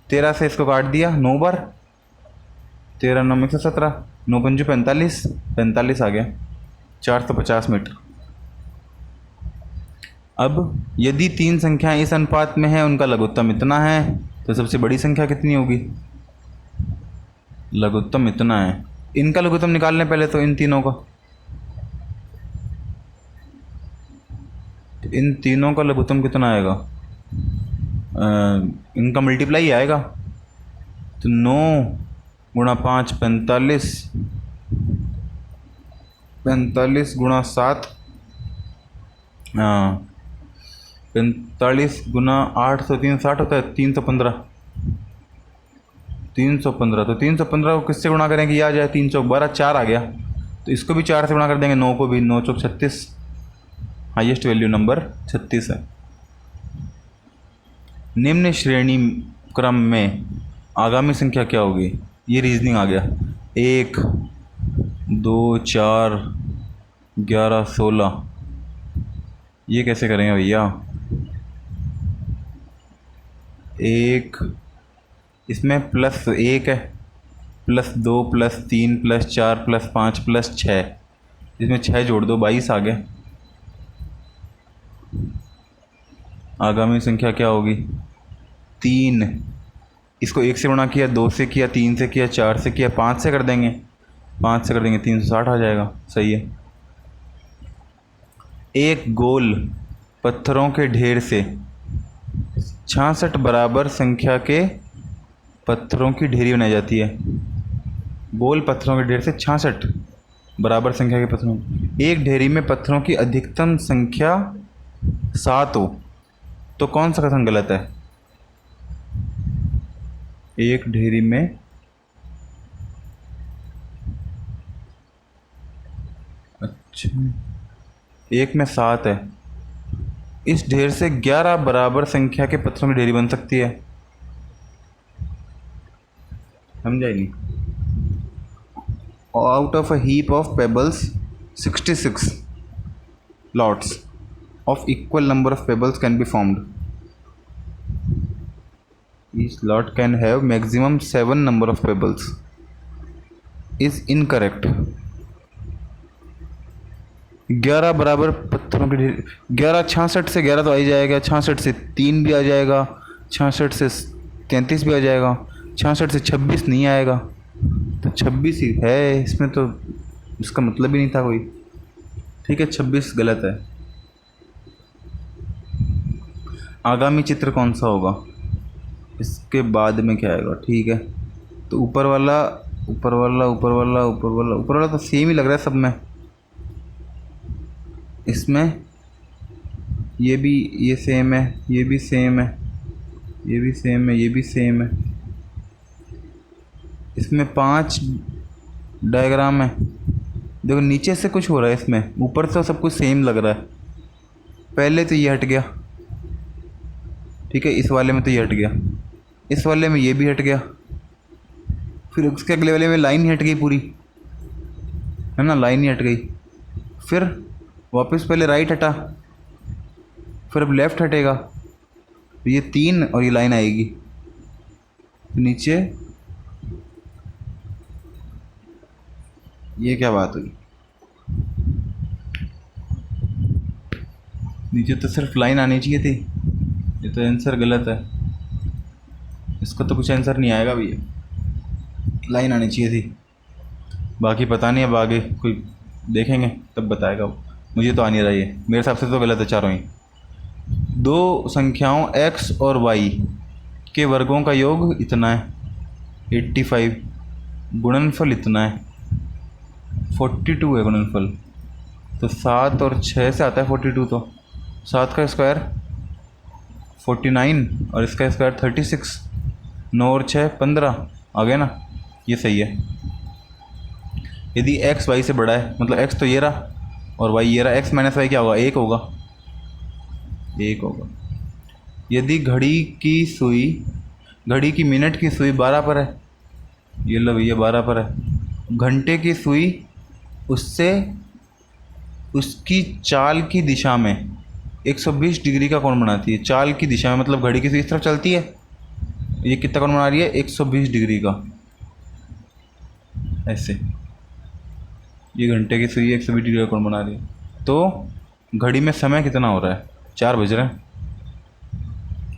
13 से इसको काट दिया 9 बार, 13 9 117, 9 पंजू 45, 45 आ गया, 450 मीटर। अब यदि 3 संख्याएं इस अनुपात में हैं, उनका लघुत्तम इतना है, तो सबसे बड़ी संख्या कितनी होगी, लघुत्तम इतना है। इनका लघुत्तम निकालने पहले तो इन तीनों का, तो इन तीनों का लघुत्तम कितना आएगा, इनका मल्टीप्लाई आएगा, तो 9 गुणा 5 45, 45 गुणा 7, 45 गुना 8 तो 360 होता है, 315, 315। तो 315 को किससे गुणा करें कि ये आ जाए, 3 चौक 12, 4 आ गया, तो इसको भी 4 से गुणा कर देंगे, 9 को भी, 9 चौक 36, हाईएस्ट वैल्यू नंबर 36 है। निम्न श्रेणी क्रम में आगामी संख्या क्या होगी, ये रीजनिंग आ गया, 1 2 4 11 16, ये कैसे करेंगे भैया, 1 इसमें प्लस 1 है, plus 2 plus 3 plus 4 plus 5 plus 6, इसमें 6 जोड़ दो 22 आ गया। आगामी संख्या क्या होगी, 3, इसको 1 से गुणा किया, 2 से किया, 3 से किया, 4 से किया, 5 से कर देंगे, 5 से कर देंगे 360 आ जाएगा। सही है। एक गोल पत्थरों के ढेर से 66 बराबर संख्या के पत्थरों की ढेरी बनाई जाती है। गोल पत्थरों के ढेर से 66 बराबर संख्या के पत्थरों, एक ढेरी में पत्थरों की अधिकतम संख्या 7 हो तो कौन सा कथन गलत है? एक ढेरी में अच्छा, एक में 7 है, इस ढेर से 11 बराबर संख्या के पत्थरों की ढेरी बन सकती है। समझा ही नहीं। Out of a heap of pebbles 66 lots of equal number of pebbles can be formed. Each lot can have maximum 7 number of pebbles. Is incorrect. 11 बराबर पत्थरों की ढेर, 11 66 से 11 तो आ ही जाएगा, 66 से 3 भी आ जाएगा, 66 से 33 भी आ जाएगा, 66 से 26 नहीं आएगा, तो 26 ही है इसमें, तो इसका मतलब ही नहीं था कोई। ठीक है, 26 गलत है। आगामी चित्र कौन सा होगा? इसके बाद में क्या आएगा? ठीक है, तो ऊपर वाला ऊपर वाला ऊपर वाला ऊपर वाला ऊपर वाला तो सेम ही लग रहा है सब में। इसमें ये भी ये सेम है, ये भी सेम है, ये भी सेम है, ये भी सेम है। इसमें 5 डायग्राम है। देखो नीचे से कुछ हो रहा है इसमें, ऊपर से सब कुछ सेम लग रहा है। पहले तो ये हट गया, ठीक है, इस वाले में तो ये हट गया, इस वाले में ये भी हट गया, फिर उसके अगले वाले में लाइन ही हट गई पूरी, है ना, लाइन ही हट गई। फिर वापस पहले राइट हटा, फिर अब लेफ़्ट हटेगा, तो ये 3 और ये लाइन आएगी नीचे। ये क्या बात हुई? नीचे तो सिर्फ लाइन आनी चाहिए थी, ये तो आंसर गलत है। इसका तो कुछ आंसर नहीं आएगा भैया, लाइन आनी चाहिए थी। बाकी पता नहीं, अब आगे कोई देखेंगे तब बताएगा। मुझे तो आ नहीं रहा, ये मेरे हिसाब से तो गलत है चारों ही। दो संख्याओं x और y के वर्गों का योग इतना है 85, गुणनफल इतना है 42 है गुणनफल, तो 7 और 6 से आता है 42, तो 7 का स्क्वायर 49 और इसका स्क्वायर 36, 9 और 6 15 आ गया ना, ये सही है। यदि x y से बड़ा है, मतलब x तो ये रहा और y ये रहा, x माइनस वाई क्या होगा? 1 होगा, 1 होगा। यदि घड़ी की मिनट की सुई 12 पर है, ये लो भैया 12 पर है, घंटे की सुई उससे उसकी चाल की दिशा में 120 डिग्री का कोण बनाती है। चाल की दिशा में मतलब घड़ी की सुई इस तरफ चलती है, ये कितना कोण बना रही है? 120 डिग्री का, ऐसे। ये घंटे की सुई 120 डिग्री का कोण बना रही है। तो घड़ी में समय कितना हो रहा है? 4 बज रहे हैं।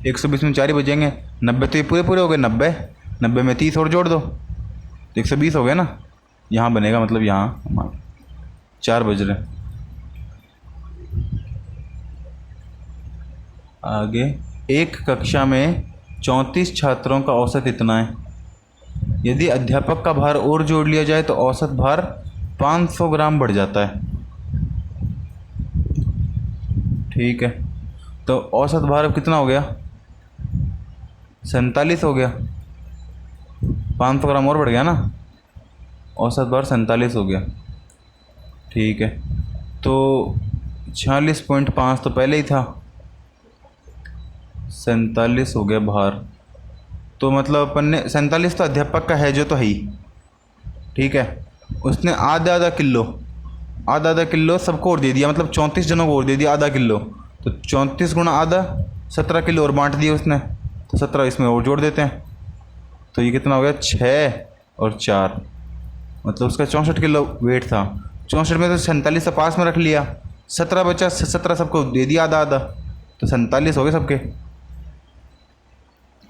120 में 4 ही बजेंगे, 90 तो ये पूरे पूरे हो गए, 90 में 30 और जोड़ दो तो 120 हो गया ना, यहाँ बनेगा, मतलब यहाँ हमारे 4 बज रहे हैं। आगे, एक कक्षा में 34 छात्रों का औसत इतना है। यदि अध्यापक का भार और जोड़ लिया जाए तो औसत भार 500 ग्राम बढ़ जाता है। ठीक है, तो औसत भार अब कितना हो गया? 47 हो गया, 500 ग्राम और बढ़ गया ना, औसत भार 47 हो गया। ठीक है, तो 46.5 तो पहले ही था, 47 हो गया भार, तो मतलब अपन ने 47 तो अध्यापक का है जो तो है ही, ठीक है, उसने आधा आधा किलो सबको और दे दिया, मतलब 34 जनों को और दे दिया आधा किलो, तो 34 गुणा आधा 17 किलो और बांट दिए उसने, तो 17 इसमें और जोड़ देते हैं, तो ये कितना हो गया? 6 और 4, मतलब उसका 64 किलो वेट था। 64 में तो 47 से पास में रख लिया, 17 बचा, 17 सबको दे दिया आधा आधा, तो 47 हो गए सबके।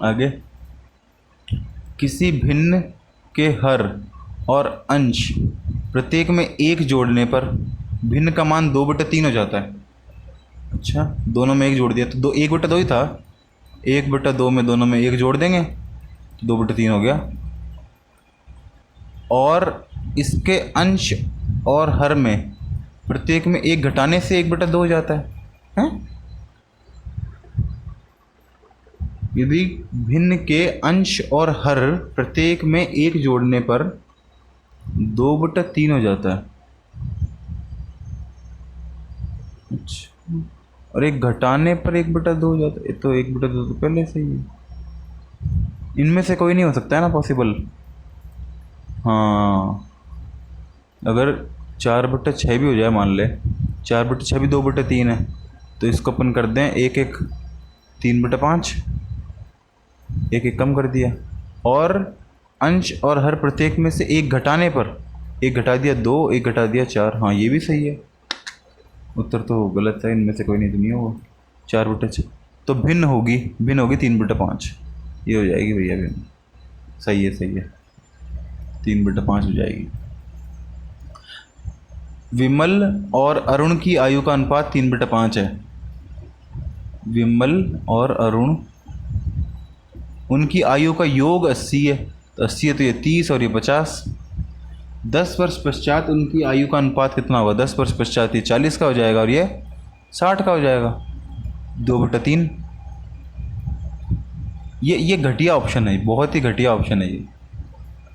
आगे, किसी भिन्न के हर और अंश प्रत्येक में एक जोड़ने पर भिन्न का मान 2/3 हो जाता है। अच्छा, दोनों में एक जोड़ दिया तो 1/2 ही था। 1/2 में दोनों में एक जोड़ देंगे तो 2/3 हो गया। और इसके अंश और हर में प्रत्येक में एक घटाने से 1/2 हो जाता है? यदि भिन्न के अंश और हर प्रत्येक में एक जोड़ने पर 2/3 हो जाता है। अच्छा, और एक घटाने पर 1/2 हो जाता है। तो 1/2 तो पहले से ही है। इनमें से कोई नहीं हो सकता है ना पॉसिबल। हाँ, अगर 4/6 भी हो जाए, मान ले 4/6 भी 2/3 है, तो इसको अपन कर दें 1/1 3/5, 1/1 कम कर दिया। और अंश और हर प्रत्येक में से एक घटाने पर, एक घटा दिया 2, एक घटा दिया 4। हाँ, ये भी सही है। उत्तर तो गलत है, इनमें से कोई नहीं तो नहीं होगा। 4/6 तो भिन्न होगी 3/5। ये हो जाएगी भैया भिन्न। सही है, सही है, 3/5 हो जाएगी। विमल और अरुण की आयु का अनुपात 3/5 है। विमल और अरुण, उनकी आयु का योग 80 है। तो 80 है तो ये 30 और ये 50। 10 वर्ष पश्चात उनकी आयु का अनुपात कितना होगा? 10 वर्ष पश्चात ये 40 का हो जाएगा और ये 60 का हो जाएगा। 2/3। ये घटिया ऑप्शन है, बहुत ही घटिया ऑप्शन है ये।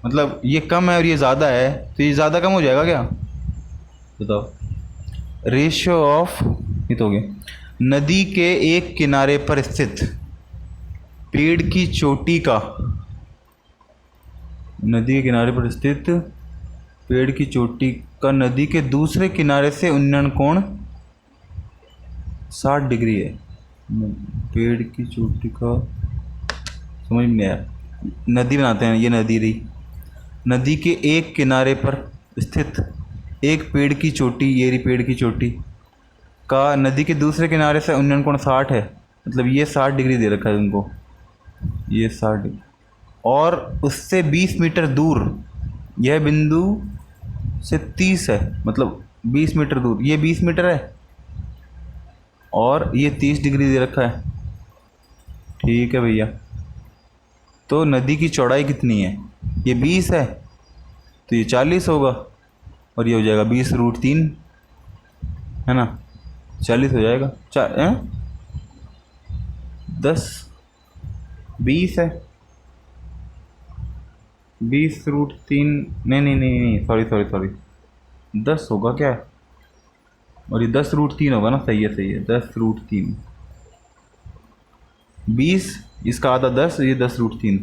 मतलब ये कम है और ये ज़्यादा है, तो ये ज़्यादा कम हो जाएगा क्या? बताओ। रेशियो ऑफ, ये तो हो गया। नदी के एक किनारे पर स्थित पेड़ की चोटी का, नदी के किनारे पर स्थित पेड़ की चोटी का नदी के दूसरे किनारे से उन्नयन कोण 60 डिग्री है। पेड़ की चोटी का समझ में नहीं आया। नदी बनाते हैं, ये नदी रही। नदी के एक किनारे पर स्थित एक पेड़ की चोटी, ये रही पेड़ की चोटी का नदी के दूसरे किनारे से उन्नयन कोण 60 है। मतलब ये 60 डिग्री दे रखा है उनको, ये 60 डिग्री। और उससे 20 मीटर दूर, यह बिंदु से 30 है, मतलब 20 मीटर दूर, ये 20 मीटर है और ये 30 डिग्री दे रखा है। ठीक है भैया, तो नदी की चौड़ाई कितनी है? ये 20 है तो ये 40 होगा और ये हो जाएगा 20√3, है ना? 40 हो जाएगा। 10 20 है, 20√3, नहीं, सॉरी 10 होगा क्या? और ये 10√3 होगा ना? सही है 10√3। 20 इसका आधा 10, ये 10√3।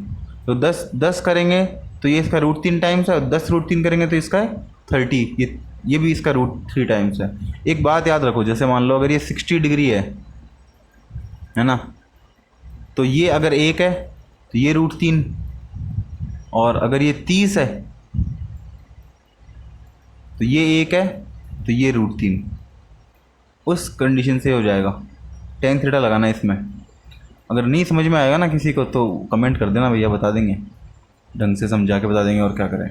तो 10 करेंगे तो ये इसका √3 टाइम्स है, और 10√3 करेंगे तो इसका 30। ये भी इसका √3 टाइम्स है। एक बात याद रखो, जैसे मान लो अगर ये 60 डिग्री है ना, तो ये अगर 1 है तो ये √3, और अगर ये 30 है तो ये 1 है तो ये √3। उस कंडीशन से हो जाएगा। tan थीटा लगाना है इसमें। अगर नहीं समझ में आएगा ना किसी को तो कमेंट कर देना भैया, बता देंगे, ढंग से समझा के बता देंगे और क्या करें।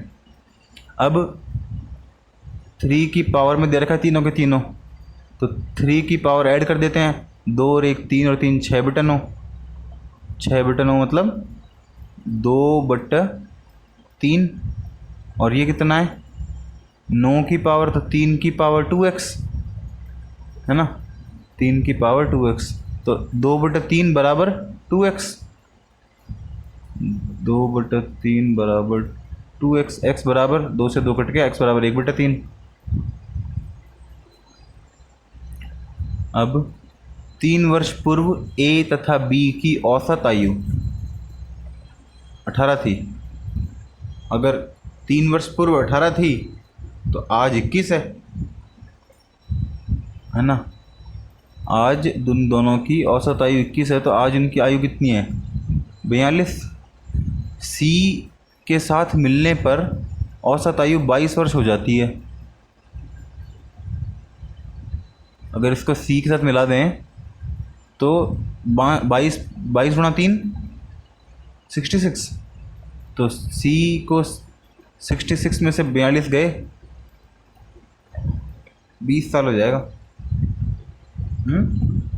अब 3 की पावर में दे रखा है तीनों के तीनों, तो 3 की पावर ऐड कर देते हैं। 2 और 1 3 और 3 6/9। 6/9 मतलब 2/3। और ये कितना है? 9 की पावर, तो 3 की पावर 2x, है ना? 3 की पावर 2x, तो 2/3 बराबर 2x। 2/3 बराबर 2x। x बराबर 2 से 2 कट गया, x बराबर 1/3। अब 3 वर्ष पूर्व a तथा b की औसत आयु 18 थी। अगर 3 वर्ष पूर्व 18 थी तो आज 21 है ना? आज दोनों की औसत आयु 21 है, तो आज उनकी आयु कितनी है? 42। C के साथ मिलने पर औसत आयु 22 वर्ष हो जाती है। अगर इसको C के साथ मिला दें तो 22 गुणा 3 66। तो C को 66 में से 42 गए 20 साल हो जाएगा।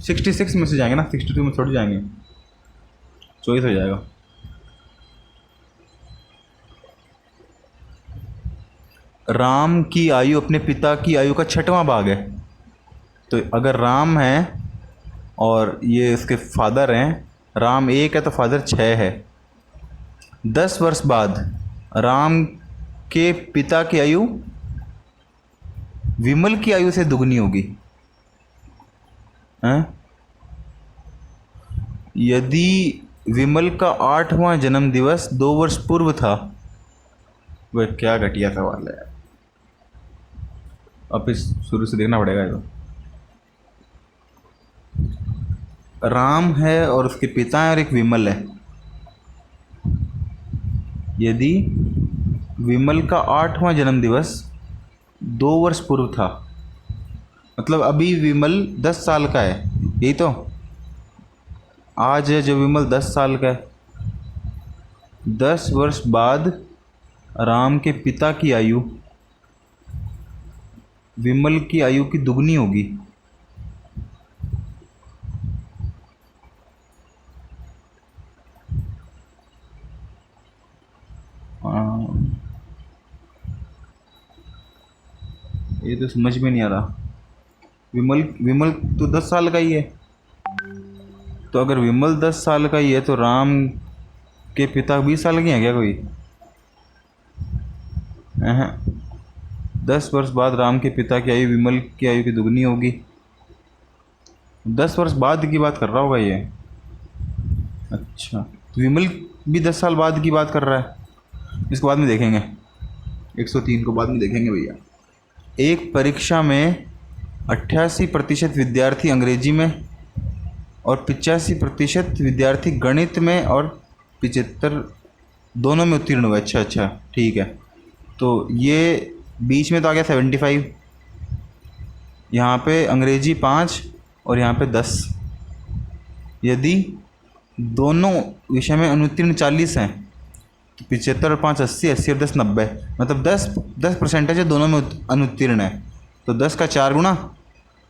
66 में से जाएंगे ना, 62 में थोड़ी जाएंगे, 24 हो जाएगा। राम की आयु अपने पिता की आयु का 6वां भाग है। तो अगर राम है और ये इसके फादर हैं, राम 1 है तो फादर 6 है। 10 वर्ष बाद राम के पिता की आयु विमल की आयु से दुगनी होगी। हैं? यदि विमल का 8वां जन्म दिवस 2 वर्ष पूर्व था। वह क्या घटिया सवाल है, अब इस शुरू से देखना पड़ेगा। ये तो राम है और उसके पिता है और एक विमल है। यदि विमल का 8वां जन्म दिवस 2 वर्ष पूर्व था, मतलब अभी विमल 10 साल का है, यही तो। आज है जो विमल 10 साल का है। 10 वर्ष बाद राम के पिता की आयु विमल की आयु की दुगनी होगी। ये तो समझ में नहीं आ रहा। विमल विमल तो 10 साल का ही है, तो अगर विमल 10 साल का ही है तो राम के पिता 20 साल के हैं क्या कोई? 10 वर्ष बाद राम के पिता की आयु विमल की आयु की दुगनी होगी। 10 वर्ष बाद की बात कर रहा होगा ये। अच्छा, तो विमल भी 10 साल बाद की बात कर रहा है। इसको बाद में देखेंगे, 103 को बाद में देखेंगे भैया। एक परीक्षा में 88% विद्यार्थी अंग्रेजी में और 85% विद्यार्थी गणित में और 75 दोनों में उत्तीर्ण हुए। अच्छा, ठीक है। तो ये बीच में तो आ गया 75, यहाँ पे अंग्रेजी 5 और यहाँ पे 10। यदि दोनों विषय में अनुत्तीर्ण 40 हैं तो 75 और 5 80, 80 और 10 90, मतलब 10% है दोनों में अनुत्तीर्ण है। तो 10 का 4 गुना,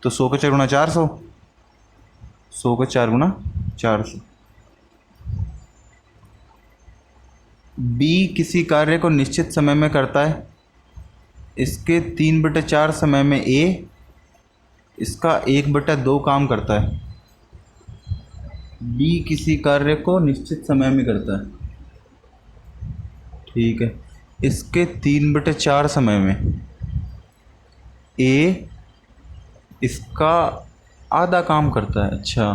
तो 100 का 4 गुना 400, 100 का 4 गुना 400। बी किसी कार्य को निश्चित समय में करता है, इसके 3/4 समय में ए इसका 1/2 काम करता है। बी किसी कार्य को निश्चित समय में करता है, ठीक है। इसके 3/4 समय में ए इसका आधा काम करता है। अच्छा,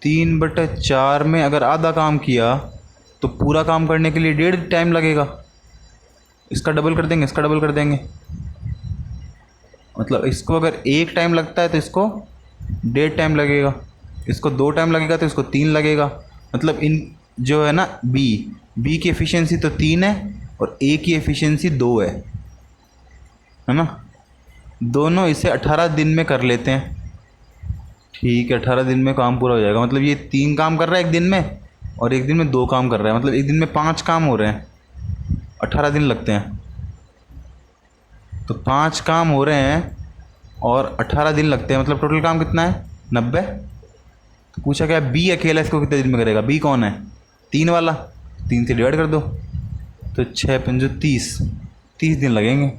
3/4 में अगर आधा काम किया तो पूरा काम करने के लिए 1.5 टाइम लगेगा। इसका डबल कर देंगे, इसका डबल कर देंगे, मतलब इसको अगर 1 टाइम लगता है तो इसको 1.5 टाइम लगेगा, इसको 2 टाइम लगेगा तो इसको 3 लगेगा। मतलब इन जो है ना बी की एफिशिएंसी तो 3 है और ए की एफिशिएंसी 2 है ना। दोनों इसे 18 दिन में कर लेते हैं, ठीक है। 18 दिन में काम पूरा हो जाएगा। मतलब ये 3 काम कर रहा है एक दिन में और एक दिन में 2 काम कर रहा है, मतलब एक दिन में 5 काम हो रहे हैं, 18 दिन लगते हैं। तो 5 काम हो रहे हैं और 18 दिन लगते हैं, मतलब टोटल काम कितना है? 90। तो पूछा क्या बी अकेला इसको कितने दिन में करेगा? बी कौन है? 3 वाला, 3 से डिवाइड कर दो तो 6 पंजो 30 दिन लगेंगे।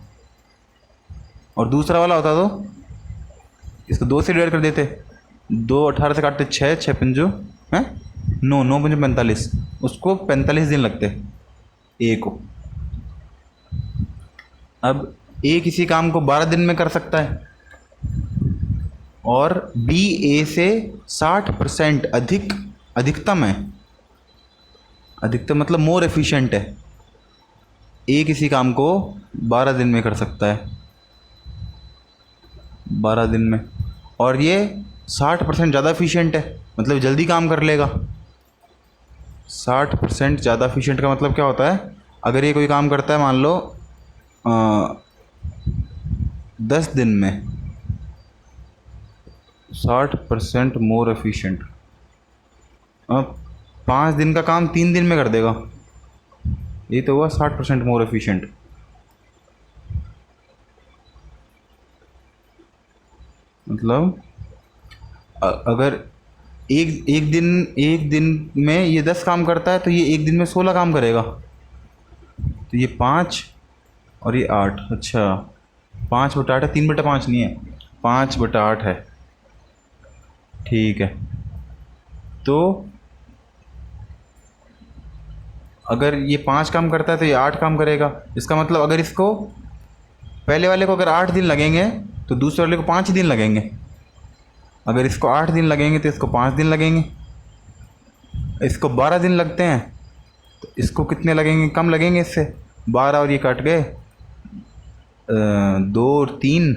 और दूसरा वाला होता तो इसको 2 से डिवाइड कर देते, 2 18 से काटते 6, 6 पंजो हैं 9, 9 पंजो 45, उसको 45 दिन लगते ए को। अब ए किसी काम को 12 दिन में कर सकता है और बी ए से 60% अधिकतम है। अधिकतम मतलब मोर एफिशिएंट है। ए किसी काम को 12 दिन में कर सकता है, 12 दिन में, और ये 60% ज़्यादा एफिशिएंट है, मतलब जल्दी काम कर लेगा। 60% ज़्यादा एफिशिएंट का मतलब क्या होता है? अगर ये कोई काम करता है मान लो 10 दिन में, 60% मोर एफिशिएंट, 5 दिन का काम 3 दिन में कर देगा, ये तो हुआ 60% मोर एफिशिएंट। मतलब अगर एक दिन में ये 10 काम करता है तो ये एक दिन में 16 काम करेगा। तो ये 5 और ये 8। अच्छा, 5/8 है, 3/5 नहीं है, 5/8 है। ठीक है, तो अगर ये 5 काम करता है तो ये 8 काम करेगा। इसका मतलब अगर इसको पहले वाले को अगर 8 दिन लगेंगे तो दूसरे वाले को 5 ही दिन लगेंगे। अगर इसको 8 दिन लगेंगे तो इसको 5 दिन लगेंगे। इसको 12 दिन लगते हैं तो इसको कितने लगेंगे? कम लगेंगे इससे। 12 और ये कट गए, 2 और 3,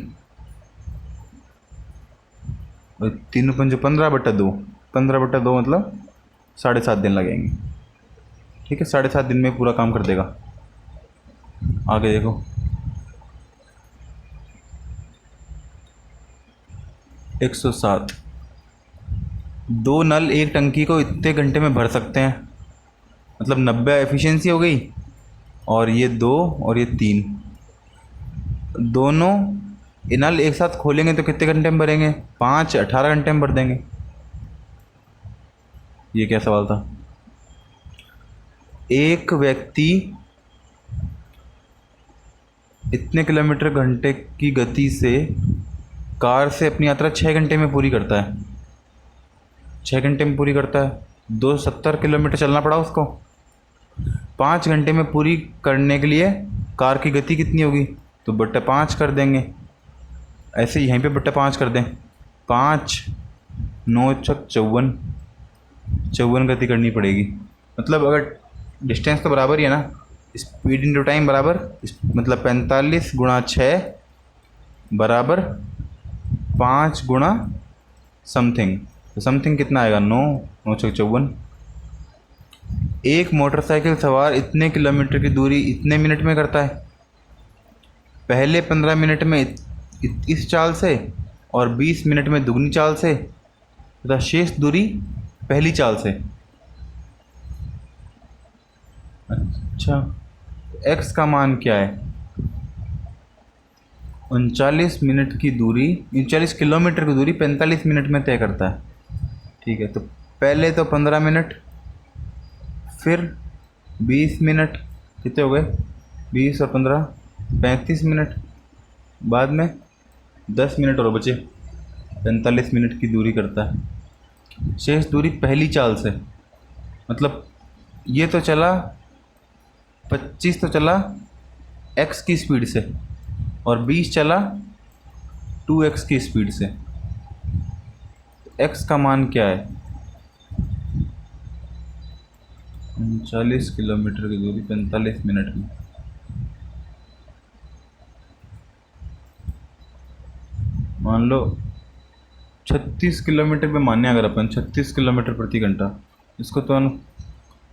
और 3×5 15/2। 15/2 मतलब 7.5 दिन लगेंगे। ठीक है, 7.5 दिन में पूरा काम कर देगा। आगे देखो, 107। 2 नल एक टंकी को इतने घंटे में भर सकते हैं, मतलब 90 एफिशिएंसी हो गई। और ये 2 और ये 3 दोनों ये नल एक साथ खोलेंगे तो कितने घंटे में भरेंगे? 5 18 घंटे में भर देंगे। ये क्या सवाल था? एक व्यक्ति इतने किलोमीटर घंटे की गति से कार से अपनी यात्रा 6 घंटे में पूरी करता है। 6 घंटे में पूरी करता है। 270 किलोमीटर चलना पड़ा उसको। 5 घंटे में पूरी करने के लिए कार की गति कितनी होगी? तो बट्टा 5 कर देंगे। ऐसे यहीं पे बट्टा 5 कर दें। 5 9 छक 54, 54 गति करनी पड़ेगी। मतलब अगर डिस्टेंस तो बराबर ही है ना, स्पीड इंटू टाइम बराबर, मतलब 45 × 6 बराबर 5 गुणा समथिंग। तो समथिंग कितना आएगा? 9 9 छक 54। एक मोटरसाइकिल सवार इतने किलोमीटर की दूरी इतने मिनट में करता है। पहले 15 मिनट में इस चाल से और 20 मिनट में दुगनी चाल से तथा शेष दूरी पहली चाल से। अच्छा, x का मान क्या है? 39 मिनट की दूरी, 39 किलोमीटर की दूरी 45 मिनट में तय करता है। ठीक है, तो पहले तो 15 मिनट, फिर 20 मिनट, कितने हो गए? 20 और 15 35 मिनट, बाद में 10 मिनट और बचे। 45 मिनट की दूरी करता है। शेष दूरी पहली चाल से, मतलब ये तो चला 25 तो चला x की स्पीड से और 20 चला 2x की स्पीड से। x का मान क्या है? 39 किलोमीटर की दूरी 45 मिनट में। मान लो 36 किलोमीटर पे माने, अगर अपन 36 किलोमीटर प्रति घंटा, इसको तो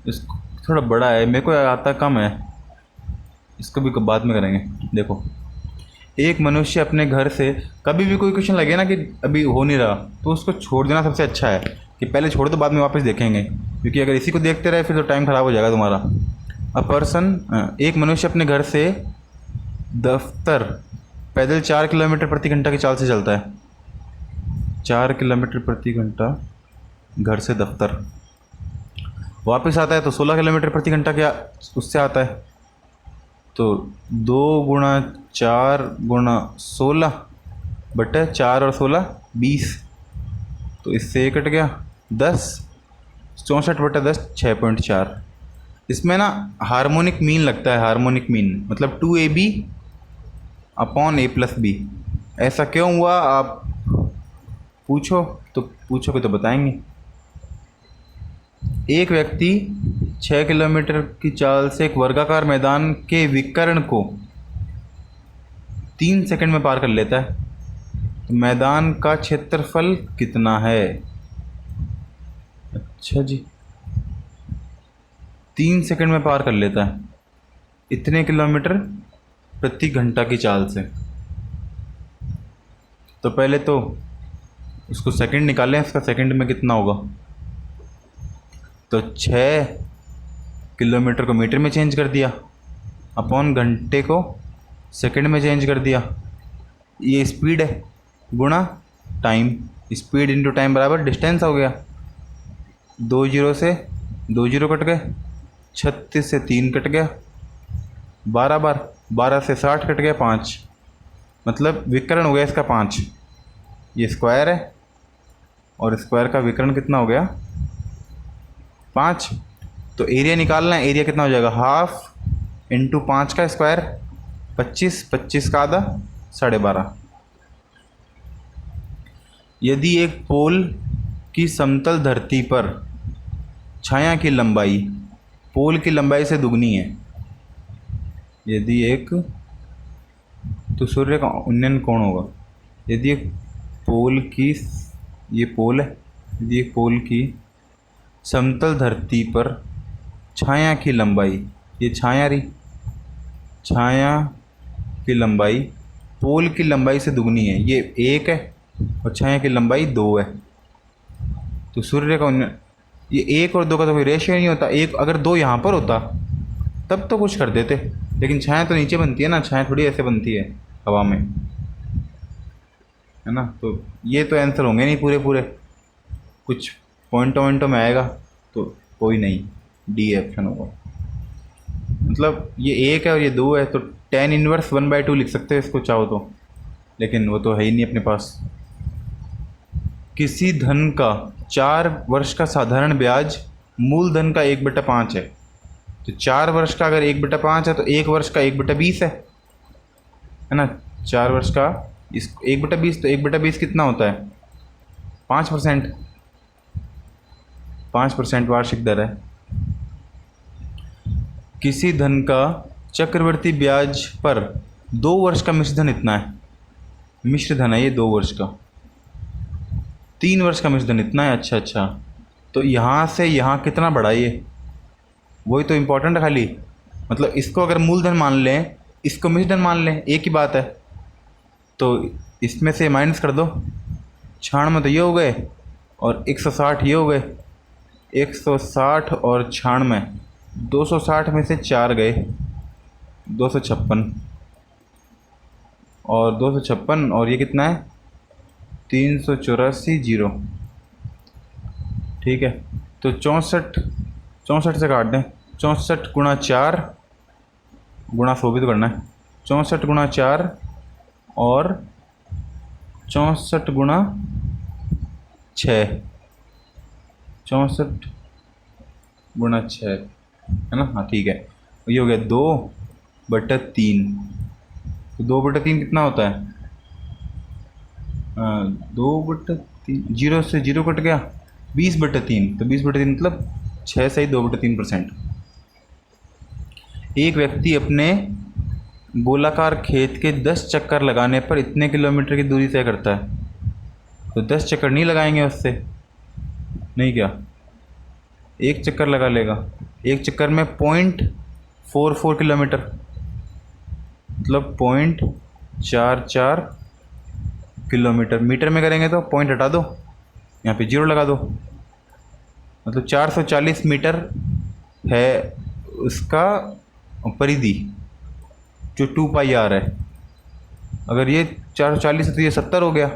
इसको थोड़ा बड़ा है, मेरे को आता कम है, इसको भी बाद में करेंगे। देखो, एक मनुष्य अपने घर से, कभी भी कोई क्वेश्चन लगे ना कि अभी हो नहीं रहा, तो उसको छोड़ देना सबसे अच्छा है कि पहले छोड़ दो, बाद में वापस देखेंगे, क्योंकि अगर इसी को देखते रहे फिर तो टाइम ख़राब हो जाएगा तुम्हारा। अ पर्सन, एक मनुष्य अपने घर से दफ्तर पैदल 4 किलोमीटर प्रति घंटा की चाल से चलता है। 4 किलोमीटर प्रति घंटा घर से दफ्तर, वापस आता है तो 16 किलोमीटर प्रति घंटा क्या उससे आता है। तो 2 × 4 × 16 बटे 4 और 16 20, तो इससे ये कट गया 10। 64/10 6.4। इसमें ना हार्मोनिक मीन लगता है। हार्मोनिक मीन मतलब 2AB अपॉन A + B। ऐसा क्यों हुआ आप पूछोगे तो बताएंगे। एक व्यक्ति 6 किलोमीटर की चाल से एक वर्गाकार मैदान के विकर्ण को 3 सेकंड में पार कर लेता है, तो मैदान का क्षेत्रफल कितना है? अच्छा जी, 3 सेकंड में पार कर लेता है इतने किलोमीटर प्रति घंटा की चाल से। तो पहले तो उसको सेकंड निकालें, इसका सेकंड में कितना होगा। तो 6 किलोमीटर को मीटर में चेंज कर दिया, अपॉन घंटे को सेकंड में चेंज कर दिया, ये स्पीड है, गुणा टाइम, स्पीड इंटू टाइम बराबर डिस्टेंस हो गया। 2 जीरो से 2 जीरो कट गए, 36 से 3 कट गया, 12 बार, 12 से 60 कट गया 5, मतलब विकर्ण हो गया इसका 5। ये स्क्वायर है और स्क्वायर का विकर्ण कितना हो गया 5। तो एरिया निकालना है, एरिया कितना हो जाएगा हाफ इंटू 5 का स्क्वायर 25, 25 का आधा 12.5। यदि एक पोल की समतल धरती पर छाया की लंबाई पोल की लंबाई से दुगनी है, यदि एक, तो सूर्य का उन्नयन कोण होगा, यदि एक पोल की, ये पोल है, यदि एक पोल की समतल धरती पर छाया की लंबाई, ये छाया रही, छाया की लंबाई पोल की लंबाई से दुगनी है, ये 1 है और छाया की लंबाई 2 है, तो सूर्य का उन्नयन, ये 1 और 2 का तो कोई रेशियो नहीं होता। एक अगर 2 यहाँ पर होता तब तो कुछ कर देते, लेकिन छाया तो नीचे बनती है ना, छाया थोड़ी ऐसे बनती है हवा में, है ना। तो ये तो आंसर होंगे नहीं पूरे पूरे, कुछ पॉइंटों में आएगा तो कोई नहीं, डी ऑप्शन होगा। मतलब ये 1 है और ये 2 है, तो tan इनवर्स 1/2 लिख सकते हैं इसको चाहो तो, लेकिन वो तो है ही नहीं अपने पास। किसी धन का 4 वर्ष का साधारण ब्याज मूलधन का 1/5 है, तो 4 वर्ष का अगर 1/5 है तो 1 वर्ष का 1/20 है ना। 4 वर्ष का इस 1/20, तो 1/20 कितना होता है 5%, 5% वार्षिक दर है। किसी धन का चक्रवर्ती ब्याज पर 2 वर्ष का मिश्र धन इतना है, मिश्र धन है ये 2 वर्ष का, 3 वर्ष का मिश्र धन इतना है। अच्छा अच्छा, तो यहाँ से यहाँ कितना बढ़ा ये, वही तो इम्पोर्टेंट है खाली, मतलब इसको अगर मूलधन मान लें, इसको मिश्र धन मान लें, एक ही बात है। तो इसमें से माइनस कर दो, 96 तो ये हो गए और 160 ये हो गए, 160 और 96, 260 में से 4 गए, 256, और 256 और ये कितना है 384 जीरो, ठीक है। तो 64 से काट दें, 64 गुणा 4 गुणा 100 भी तो करना है, 64 गुणा 4 और 64 गुणा 6, 64 गुणा 6 है ना, हाँ ठीक है। ये हो गया 2/3, तो 2/3 कितना होता है 2/3, जीरो से जीरो कट गया 20/3, तो 20/3 मतलब 6 से ही 2/3%। एक व्यक्ति अपने गोलाकार खेत के 10 चक्कर लगाने पर इतने किलोमीटर की दूरी तय करता है, तो 10 चक्कर नहीं लगाएंगे उससे, नहीं क्या, एक चक्कर लगा लेगा, एक चक्कर में 0.44 किलोमीटर, मतलब 0.44 किलोमीटर। मीटर में करेंगे तो पॉइंट हटा दो, यहाँ पे जीरो लगा दो, मतलब 440 मीटर है उसका परिधि, जो 2πr है। अगर ये 440 है तो ये 70 हो गया,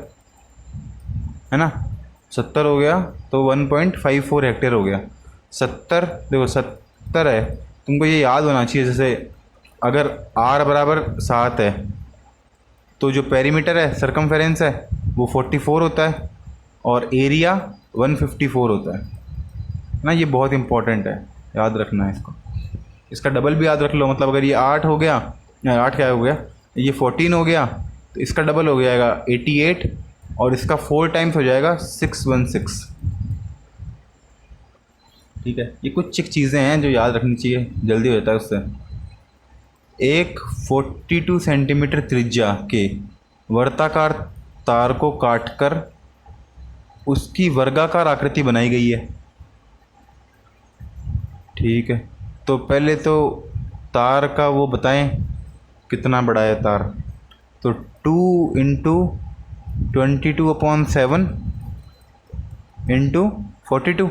है ना, 70 हो गया तो 1.54 हेक्टेयर हो गया। 70 देखो 70 है, तुमको ये याद होना चाहिए, जैसे अगर r बराबर 7 है तो जो पेरीमीटर है सरकमफेरेंस है वो 44 होता है और एरिया 154 होता है ना। ये बहुत इंपॉर्टेंट है, याद रखना है इसको, इसका डबल भी याद रख लो। मतलब अगर ये 8 हो गया, 8 क्या हो गया, ये 14 हो गया, तो इसका डबल हो जाएगा 88 और इसका 4 टाइम्स हो जाएगा 616, ठीक है। ये कुछ चीज़ें हैं जो याद रखनी चाहिए, जल्दी हो जाता है उससे। एक 42 सेंटीमीटर त्रिज्या के वर्ताकार तार को काटकर उसकी वर्गाकार आकृति बनाई गई है, ठीक है। तो पहले तो तार का वो बताएं कितना बड़ा है तार, तो 2 × 22/7 × 42,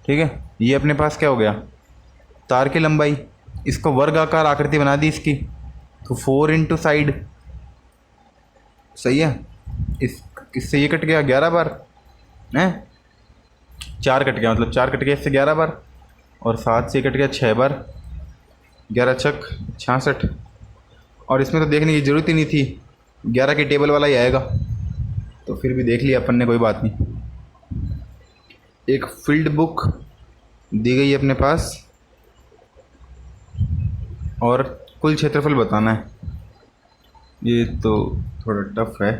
ठीक है। ये अपने पास क्या हो गया तार की लंबाई, इसको वर्गाकार आकृति बना दी इसकी, तो 4 × साइड, सही है। इससे ये कट गया 11 बार हैं, 4 कट गया, मतलब 4 कट गया इससे 11 बार, और 7 से कट गया 6 बार, 11 छक 66। और इसमें तो देखने की ज़रूरत ही नहीं थी, 11 के टेबल वाला ही आएगा, तो फिर भी देख लिया अपन ने, कोई बात नहीं। एक फील्ड बुक दी गई है अपने पास और कुल क्षेत्रफल बताना है। ये तो थोड़ा टफ है,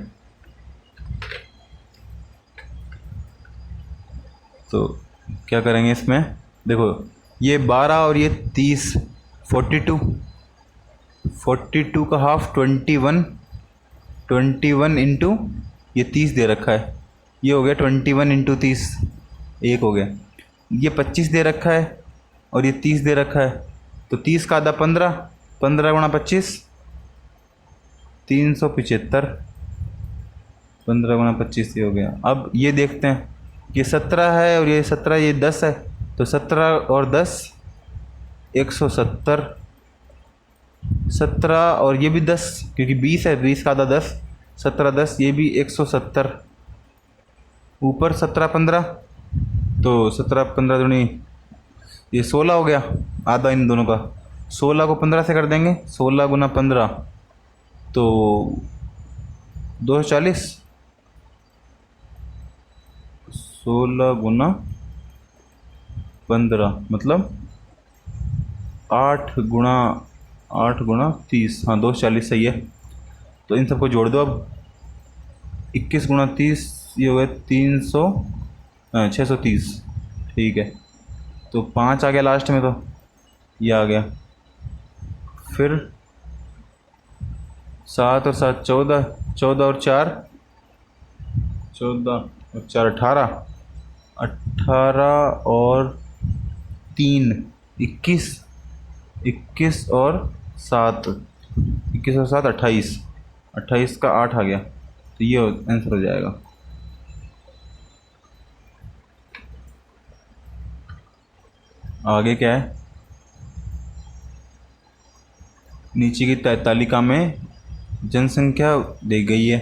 तो क्या करेंगे इसमें, देखो ये 12 और ये 30, 42 का हाफ 21, 21 इंटू ये 30 दे रखा है, ये हो गया 21 इंटू 30, एक हो गया। ये 25 दे रखा है और ये 30 दे रखा है, तो 30 का आधा 15, 15 गुणा 25 375, 15 गुणा 25 ये हो गया। अब ये देखते हैं, ये 17 है और ये 17, ये 10 है, तो 17 और 10 170, 17 और ये भी 10 क्योंकि 20 है, 20 का आधा 10, 17 10 ये भी 170, ऊपर 17 15, तो 17 15 दूनी ये 16 हो गया, आधा इन दोनों का। 16 को 15 से कर देंगे, 16 गुना 15 तो 240, 16 गुना 15 मतलब 8 गुणा 30, हाँ 240 सही है। तो इन सबको जोड़ दो अब, 21 गुणा 30 ये हो गया 300, 630, ठीक है। तो 5 आ गया लास्ट में, तो ये आ गया। फिर 7 और 7 14, 14 और 4 18, 18 और 3 21, 21 और 7 28, 28 का 8 आ गया, तो ये आंसर हो जाएगा। आगे क्या है, नीचे की तालिका में जनसंख्या दी गई है,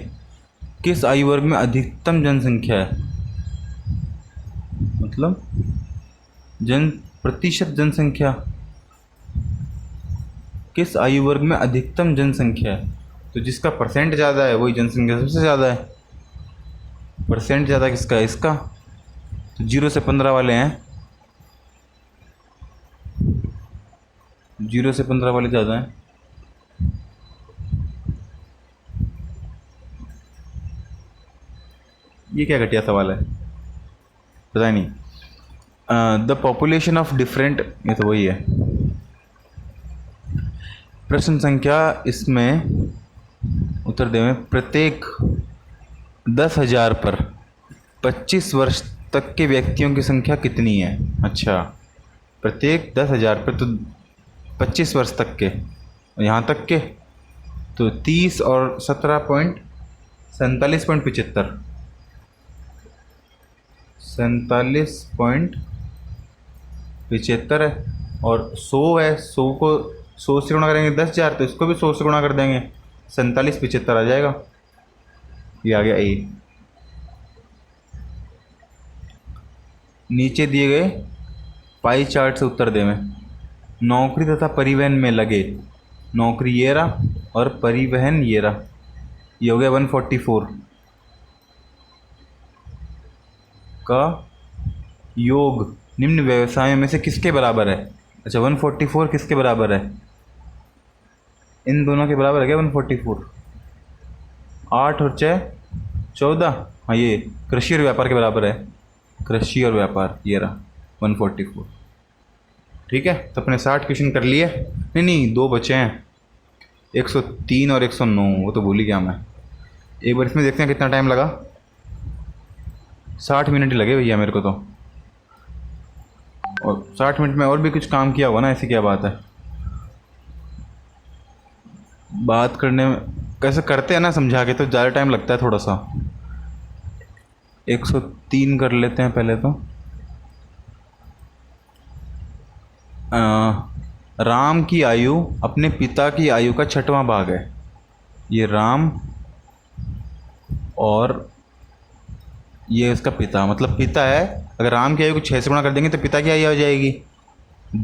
किस आयु वर्ग में अधिकतम जनसंख्या है, मतलब प्रतिशत जनसंख्या, किस आयु वर्ग में अधिकतम जनसंख्या है, तो जिसका परसेंट ज़्यादा है वही जनसंख्या सबसे ज़्यादा है। परसेंट ज़्यादा किसका है, इसका, तो 0 से 15 वाले हैं, 0 से 15 वाले ज़्यादा हैं। ये क्या घटिया सवाल है, पता नहीं। द पॉपुलेशन ऑफ डिफरेंट, ये तो वही है। प्रश्न संख्या इसमें उत्तर देवें, प्रत्येक 10,000 पर 25 वर्ष तक के व्यक्तियों की संख्या कितनी है। अच्छा, प्रत्येक 10,000 पर तो 25 वर्ष तक के, यहाँ तक के तो 30 और 17.75, 47.75 है, और 100 है, 100 को 100 से गुणा करेंगे 10,000, तो इसको भी 100 से गुणा कर देंगे, 47.75 आ जाएगा। ये आ गया ए। नीचे दिए गए पाई चार्ट से उत्तर देवें, नौकरी तथा परिवहन में लगे, नौकरी ये रहा और परिवहन ये रहा, ये हो गया 144 का योग निम्न व्यवसायों में से किसके बराबर है। अच्छा, 144 किसके बराबर है, इन दोनों के बराबर है क्या 144, 8 और 6 14, हाँ ये कृषि और व्यापार के बराबर है, कृषि और व्यापार ये रहा 144। ठीक है, तो अपने 60 क्वेश्चन कर लिए, नहीं 2 बचे हैं, 103 और 109, वो तो भूल ही गया मैं। एक बार इसमें देखते हैं कितना टाइम लगा, 60 मिनट ही लगे भैया मेरे को तो, और 60 मिनट में और भी कुछ काम किया होगा ना, ऐसी क्या बात है। बात करने में कैसे करते हैं ना समझा के, तो ज़्यादा टाइम लगता है थोड़ा सा। 103 कर लेते हैं पहले तो। राम की आयु अपने पिता की आयु का 6वां भाग है, ये राम और ये उसका पिता, मतलब पिता है। अगर राम की आयु को 6 से गुणा कर देंगे तो पिता की आयु आ जाएगी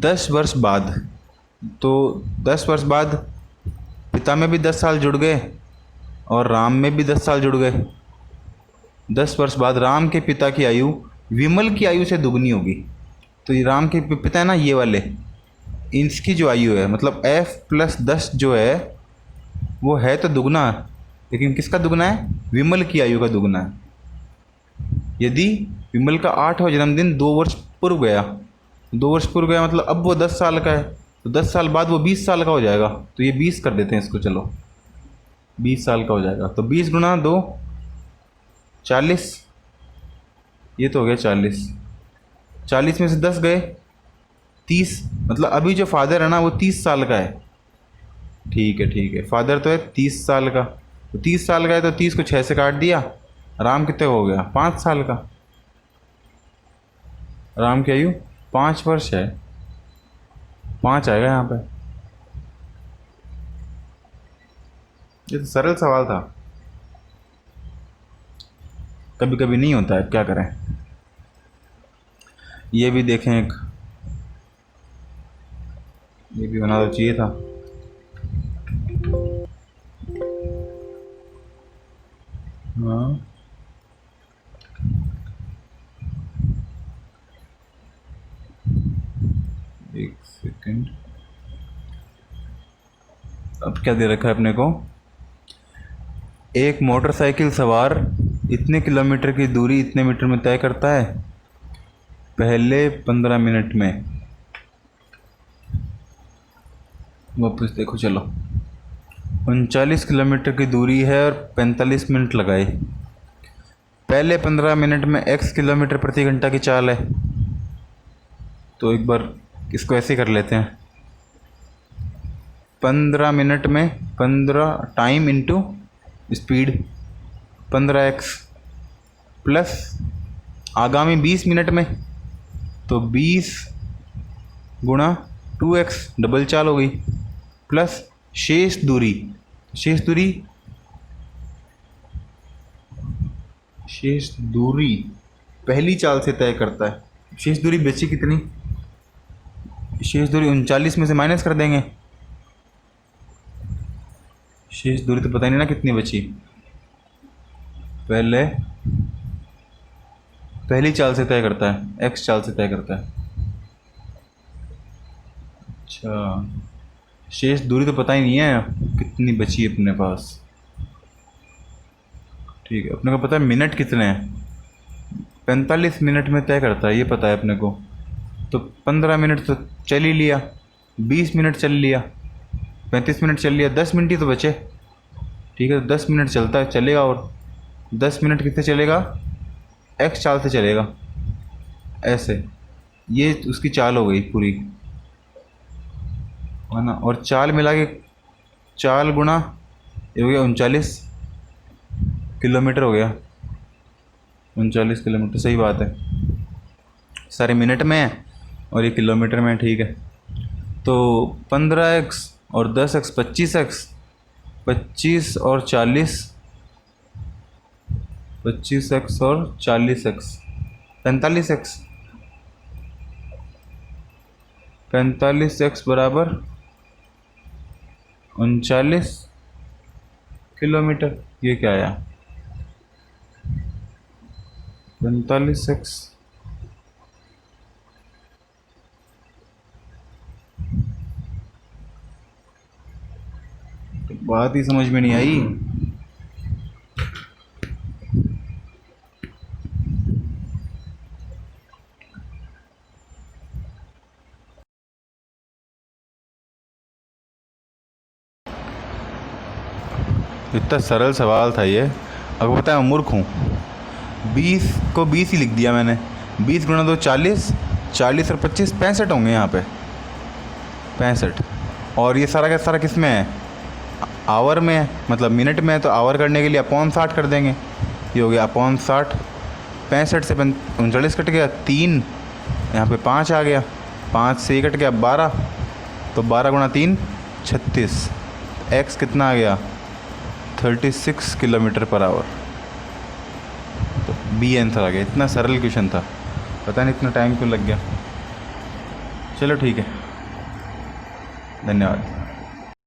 10 वर्ष बाद। तो 10 वर्ष बाद पिता में भी 10 साल जुड़ गए और राम में भी 10 साल जुड़ गए। 10 वर्ष बाद राम के पिता की आयु विमल की आयु से दुगनी होगी। तो ये राम के पिता है ना, ये वाले, इनकी जो आयु है मतलब f+10 जो है वो है तो दुगना, लेकिन किसका दुगना है? विमल की आयु का दुगना है। यदि विमल का 8वां जन्मदिन 2 वर्ष पूर्व गया, 2 वर्ष पूर्व गया मतलब अब वो 10 साल का है, तो 10 साल बाद वो 20 साल का हो जाएगा। तो ये 20 कर देते हैं इसको, चलो 20 साल का हो जाएगा। तो 20 गुना 2 40, ये तो हो गया 40। 40 में से 10 गए 30, मतलब अभी जो फादर है ना वो 30 साल का है। ठीक है, फादर तो है 30 साल का। तो 30 साल का है तो 30 को 6 से काट दिया। राम कितने हो गया? 5 साल का। राम की आयु 5 वर्ष है, 5 आएगा यहाँ पे। ये तो सरल सवाल था, कभी कभी नहीं होता है, क्या करें। ये भी देखें, एक ये भी बना तो चाहिए था। हाँ, एक सेकंड, अब क्या दे रखा है अपने को? एक मोटरसाइकिल सवार इतने किलोमीटर की दूरी इतने मीटर में तय करता है पहले 15 मिनट में। वापस देखो, चलो 39 किलोमीटर की दूरी है और 45 मिनट लगाए। पहले 15 मिनट में x किलोमीटर प्रति घंटा की चाल है। तो एक बार इसको ऐसे कर लेते हैं, 15 मिनट में 15 time into speed 15x plus आगामी 20 मिनट में तो 20 गुणा 2x डबल चाल हो गई, प्लस शेष दूरी पहली चाल से तय करता है। शेष दूरी बची कितनी? शेष दूरी 39 में से माइनस कर देंगे। शेष दूरी तो पता ही नहीं ना कितनी बची। पहली चाल से तय करता है, x चाल से तय करता है। अच्छा, शेष दूरी तो पता ही नहीं है कितनी बची है अपने पास। ठीक है, अपने को पता है मिनट कितने हैं, 45 मिनट में तय करता है, ये पता है अपने को। तो 15 मिनट तो चल ही लिया, 20 मिनट चल लिया, 35 मिनट चल लिया, 10 मिनट ही तो बचे। ठीक है, तो 10 मिनट चलेगा और 10 मिनट कितने चलेगा? x चाल से चलेगा, ऐसे। ये उसकी चाल हो गई पूरी, है ना। और चाल मिला के चाल गुणा ये हो गया 39 किलोमीटर हो गया, 39 किलोमीटर। सही बात है, सारे मिनट में है और ये किलोमीटर में है। ठीक है, तो 15x और 10x 25x, 25 और 40, 25x और 40x 45x, 45x बराबर 39 किलोमीटर। ये क्या आया? 45x तो बात ही समझ में नहीं आई। इतना सरल सवाल था ये। अगर पता है मैं मूर्ख हूँ, 20 को 20 ही लिख दिया मैंने। 20 गुणा 2 40, 40 और 25 65 होंगे यहाँ पे, 65। और ये सारा का सारा किस में है? आवर में है, मतलब मिनट में है। तो आवर करने के लिए अपॉन 60 कर देंगे, ये हो गया अपॉन 60। 65 से 39 कट गया, 3 यहाँ पे 5 आ गया, 5 से 1 कट गया 12, तो 12 गुणा 3 36। एक्स कितना आ गया? 36 kilometre per hour. B answer आ गया। इतना सरल क्वेश्चन था, पता नहीं इतना टाइम क्यों लग गया। चलो ठीक है, धन्यवाद।